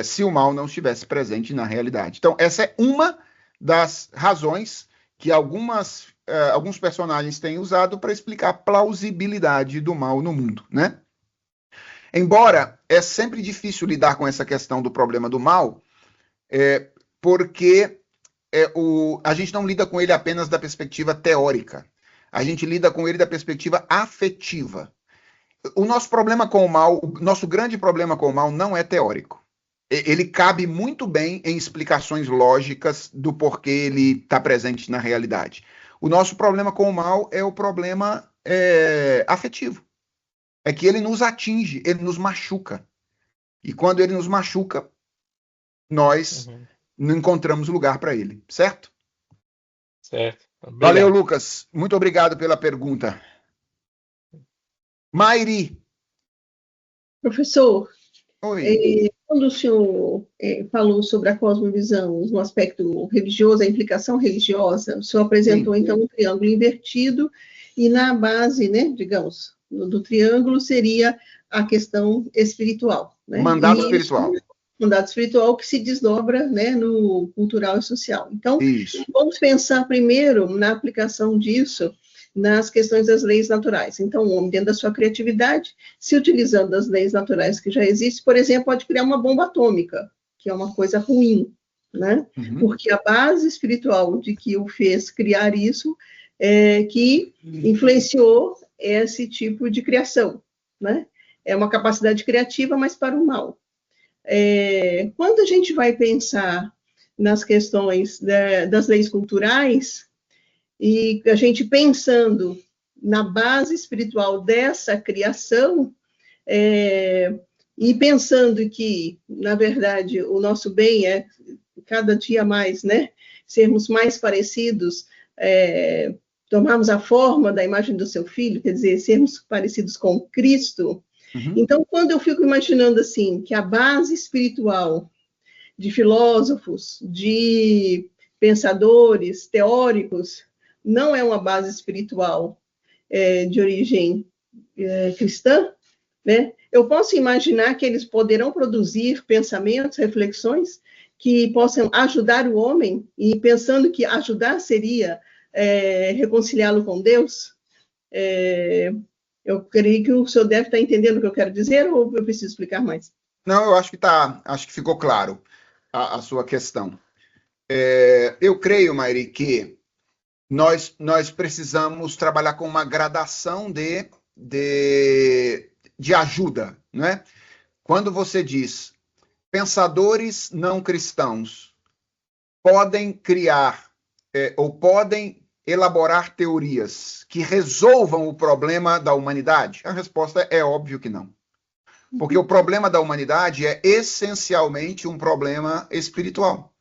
se o mal não estivesse presente na realidade. Então, essa é uma das razões que alguns personagens têm usado para explicar a plausibilidade do mal no mundo, né? Embora é sempre difícil lidar com essa questão do problema do mal, porque a gente não lida com ele apenas da perspectiva teórica, a gente lida com ele da perspectiva afetiva. O nosso problema com o mal, o nosso grande problema com o mal não é teórico. Ele cabe muito bem em explicações lógicas do porquê ele está presente na realidade. O nosso problema com o mal é o problema afetivo. É que ele nos atinge, ele nos machuca. E quando ele nos machuca, nós não encontramos lugar para ele, certo? Certo. Obrigado. Valeu, Lucas. Muito obrigado pela pergunta. Mairi. Professor, Oi. quando o senhor falou sobre a cosmovisão no aspecto religioso, a implicação religiosa, o senhor apresentou, então, um triângulo invertido, e na base, né, digamos, do triângulo seria a questão espiritual. Né? Mandato espiritual. Mandato espiritual que se desdobra, né, no cultural e social. Então, vamos pensar primeiro na aplicação disso nas questões das leis naturais. Então, o homem, dentro da sua criatividade, se utilizando das leis naturais que já existem, por exemplo, pode criar uma bomba atômica, que é uma coisa ruim, né? Porque a base espiritual de que o fez criar isso que influenciou esse tipo de criação, né? É uma capacidade criativa, mas para o mal. Quando a gente vai pensar nas questões das leis culturais, e a gente pensando na base espiritual dessa criação, e pensando que, na verdade, o nosso bem é cada dia mais, né, sermos mais parecidos, tomarmos a forma da imagem do seu filho, quer dizer, sermos parecidos com Cristo. Então, quando eu fico imaginando assim, que a base espiritual de filósofos, de pensadores, teóricos, não é uma base espiritual de origem cristã, né? Eu posso imaginar que eles poderão produzir pensamentos, reflexões que possam ajudar o homem, e pensando que ajudar seria reconciliá-lo com Deus. Eu creio que o senhor deve estar entendendo o que eu quero dizer, ou eu preciso explicar mais? Não, eu acho que ficou claro a sua questão. Eu creio, Mairi, que nós precisamos trabalhar com uma gradação de ajuda, né? Quando você diz pensadores não cristãos podem criar ou podem elaborar teorias que resolvam o problema da humanidade, a resposta é óbvio que não. Porque o problema da humanidade é essencialmente um problema espiritual.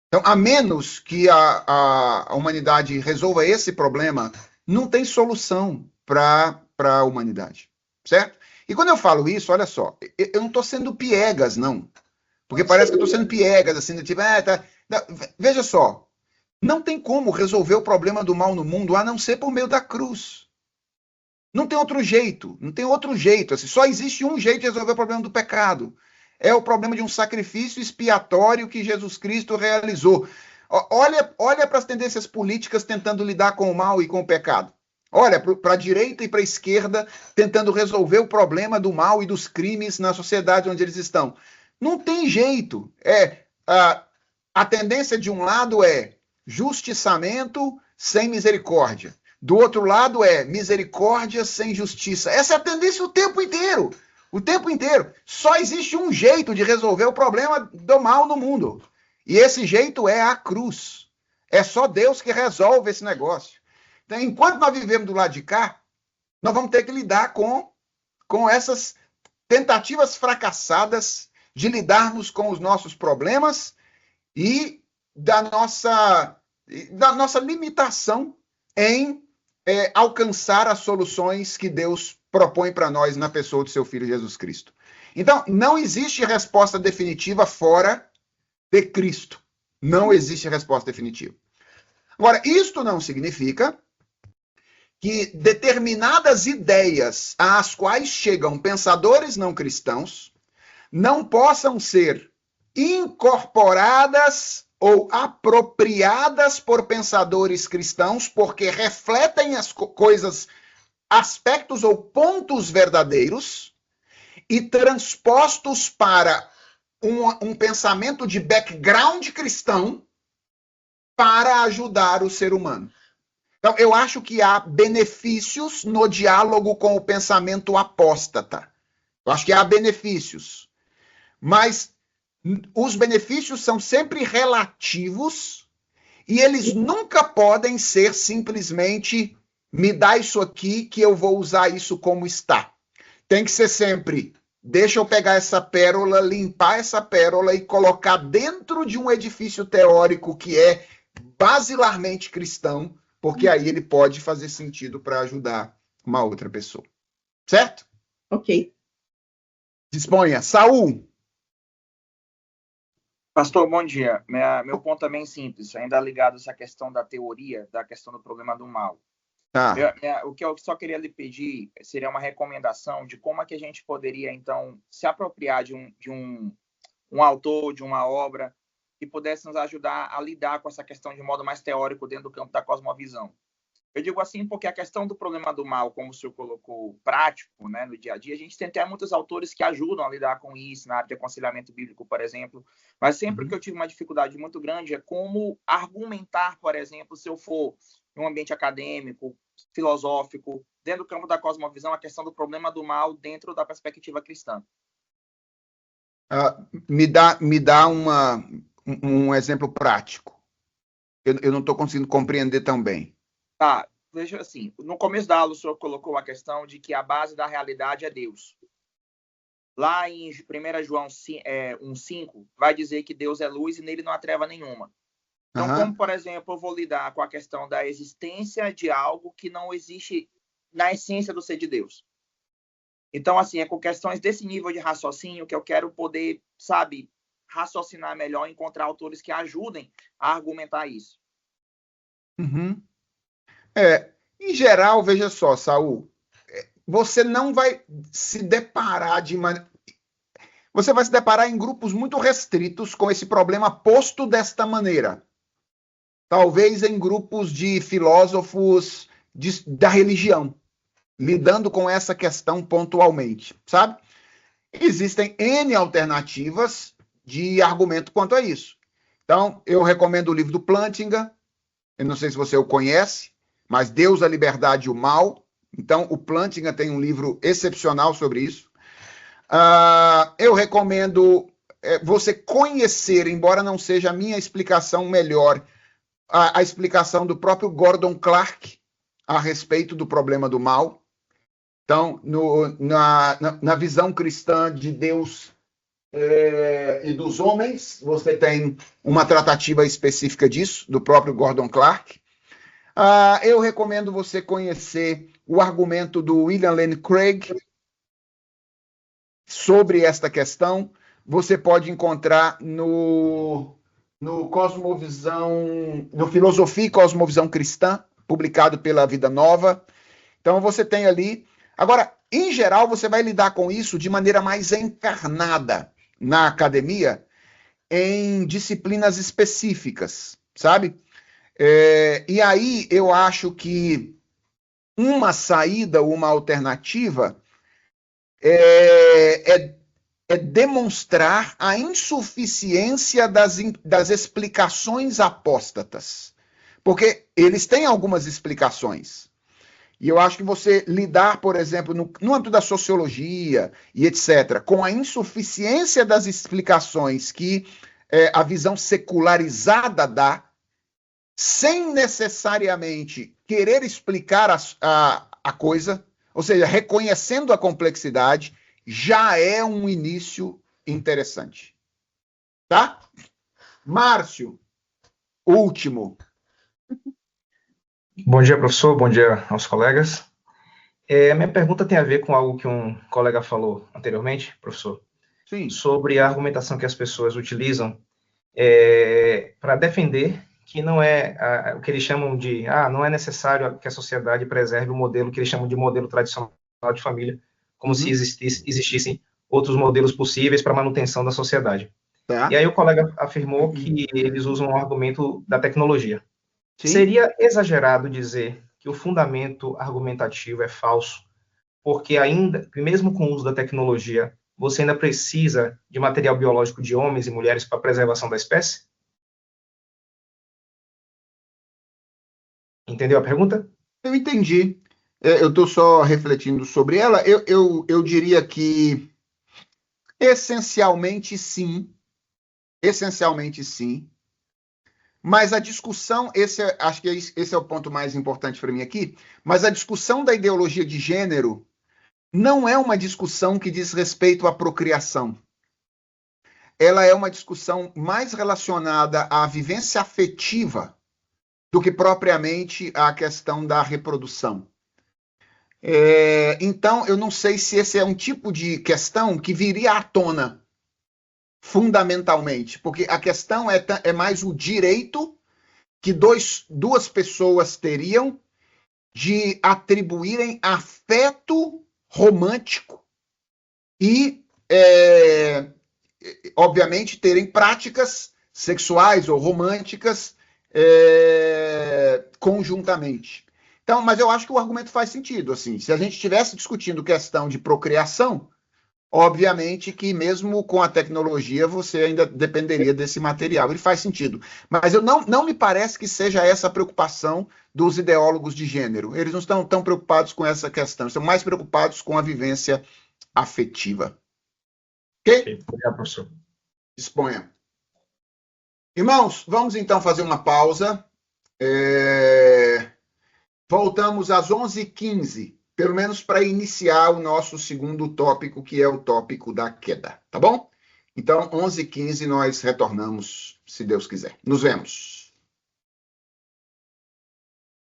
Então, a menos que a humanidade resolva esse problema, não tem solução para a humanidade, certo? E quando eu falo isso, olha só, eu não estou sendo piegas, não. Porque parece que eu estou sendo piegas, assim, tipo, veja só, não tem como resolver o problema do mal no mundo a não ser por meio da cruz. Não tem outro jeito, assim, só existe um jeito de resolver o problema do pecado. É o problema de um sacrifício expiatório que Jesus Cristo realizou. Olha para as tendências políticas tentando lidar com o mal e com o pecado. Olha para a direita e para a esquerda tentando resolver o problema do mal e dos crimes na sociedade onde eles estão. Não tem jeito. A tendência de um lado é justiçamento sem misericórdia. Do outro lado é misericórdia sem justiça. Essa é a tendência o tempo inteiro. O tempo inteiro. Só existe um jeito de resolver o problema do mal no mundo. E esse jeito é a cruz. É só Deus que resolve esse negócio. Então, enquanto nós vivemos do lado de cá, nós vamos ter que lidar com essas tentativas fracassadas de lidarmos com os nossos problemas e da nossa limitação em alcançar as soluções que Deus propõe para nós na pessoa do seu Filho Jesus Cristo. Então, não existe resposta definitiva fora de Cristo. Não existe resposta definitiva. Agora, isto não significa que determinadas ideias às quais chegam pensadores não cristãos não possam ser incorporadas ou apropriadas por pensadores cristãos, porque refletem as coisas, aspectos ou pontos verdadeiros, e transpostos para um pensamento de background cristão para ajudar o ser humano. Então, eu acho que há benefícios no diálogo com o pensamento apóstata. Eu acho que há benefícios. Mas os benefícios são sempre relativos e eles nunca podem ser simplesmente me dá isso aqui que eu vou usar isso como está. Tem que ser sempre, deixa eu pegar essa pérola, limpar essa pérola e colocar dentro de um edifício teórico que é basilarmente cristão, porque aí ele pode fazer sentido para ajudar uma outra pessoa. Certo? Ok. Disponha. Saul. Pastor, bom dia. Meu ponto também é simples, ainda ligado a essa questão da teoria, da questão do problema do mal. Tá. O que eu só queria lhe pedir seria uma recomendação de como é que a gente poderia, então, se apropriar de um autor, de uma obra, que pudesse nos ajudar a lidar com essa questão de modo mais teórico dentro do campo da cosmovisão. Eu digo assim porque a questão do problema do mal, como o senhor colocou, prático, né, no dia a dia, a gente tem até muitos autores que ajudam a lidar com isso, na área de aconselhamento bíblico, por exemplo, mas sempre que eu tive uma dificuldade muito grande é como argumentar, por exemplo, se eu for em um ambiente acadêmico, filosófico, dentro do campo da cosmovisão, a questão do problema do mal dentro da perspectiva cristã. Me dá um exemplo prático. Eu não estou conseguindo compreender tão bem. Tá, veja assim, no começo da aula o senhor colocou a questão de que a base da realidade é Deus. Lá em 1 João 1,5, vai dizer que Deus é luz e nele não há treva nenhuma. Então, como, por exemplo, eu vou lidar com a questão da existência de algo que não existe na essência do ser de Deus? Então, assim, é com questões desse nível de raciocínio que eu quero poder, sabe, raciocinar melhor, encontrar autores que ajudem a argumentar isso. Em geral, veja só, Saul, você não vai se deparar você vai se deparar em grupos muito restritos com esse problema posto desta maneira. Talvez em grupos de filósofos da religião, lidando com essa questão pontualmente, sabe? Existem N alternativas de argumento quanto a isso. Então, eu recomendo o livro do Plantinga, eu não sei se você o conhece, mas Deus, a Liberdade e o Mal. Então, o Plantinga tem um livro excepcional sobre isso. Eu recomendo você conhecer, embora não seja a minha explicação melhor, a explicação do próprio Gordon Clark a respeito do problema do mal. Então, na visão cristã de Deus e dos homens, você tem uma tratativa específica disso, do próprio Gordon Clark. Eu recomendo você conhecer o argumento do William Lane Craig sobre esta questão. Você pode encontrar no Cosmovisão, no Filosofia e Cosmovisão Cristã, publicado pela Vida Nova. Então, você tem ali. Agora, em geral, você vai lidar com isso de maneira mais encarnada na academia, em disciplinas específicas, sabe? E aí, eu acho que uma saída, uma alternativa, é demonstrar a insuficiência das explicações apóstatas. Porque eles têm algumas explicações. E eu acho que você lidar, por exemplo, no âmbito da sociologia e etc., com a insuficiência das explicações que a visão secularizada dá, sem necessariamente querer explicar a coisa, ou seja, reconhecendo a complexidade, já é um início interessante. Tá? Márcio, último. Bom dia, professor. Bom dia aos colegas. Minha pergunta tem a ver com algo que um colega falou anteriormente, professor. Sim. Sobre a argumentação que as pessoas utilizam para defender que não é o que eles chamam de, não é necessário que a sociedade preserve o modelo que eles chamam de modelo tradicional de família, como se existissem outros modelos possíveis para a manutenção da sociedade. Tá. E aí o colega afirmou que eles usam o argumento da tecnologia. Sim. Seria exagerado dizer que o fundamento argumentativo é falso, porque ainda, mesmo com o uso da tecnologia, você ainda precisa de material biológico de homens e mulheres para a preservação da espécie? Entendeu a pergunta? Eu entendi. Eu estou só refletindo sobre ela. Eu diria que essencialmente sim. Essencialmente sim. Mas a discussão, acho que esse é o ponto mais importante para mim aqui, mas a discussão da ideologia de gênero não é uma discussão que diz respeito à procriação. Ela é uma discussão mais relacionada à vivência afetiva do que propriamente à questão da reprodução. Então, eu não sei se esse é um tipo de questão que viria à tona fundamentalmente, porque a questão é mais o direito que duas pessoas teriam de atribuírem afeto romântico e, obviamente, terem práticas sexuais ou românticas conjuntamente. Então, mas eu acho que o argumento faz sentido. Assim, se a gente estivesse discutindo questão de procriação, obviamente que mesmo com a tecnologia você ainda dependeria desse material. Ele faz sentido. Mas não me parece que seja essa a preocupação dos ideólogos de gênero. Eles não estão tão preocupados com essa questão. Estão mais preocupados com a vivência afetiva. Ok? Obrigado, professor. Disponha. Irmãos, vamos então fazer uma pausa. Voltamos às 11h15. Pelo menos para iniciar o nosso segundo tópico, que é o tópico da queda, tá bom? Então, 11h15 nós retornamos, se Deus quiser. Nos vemos.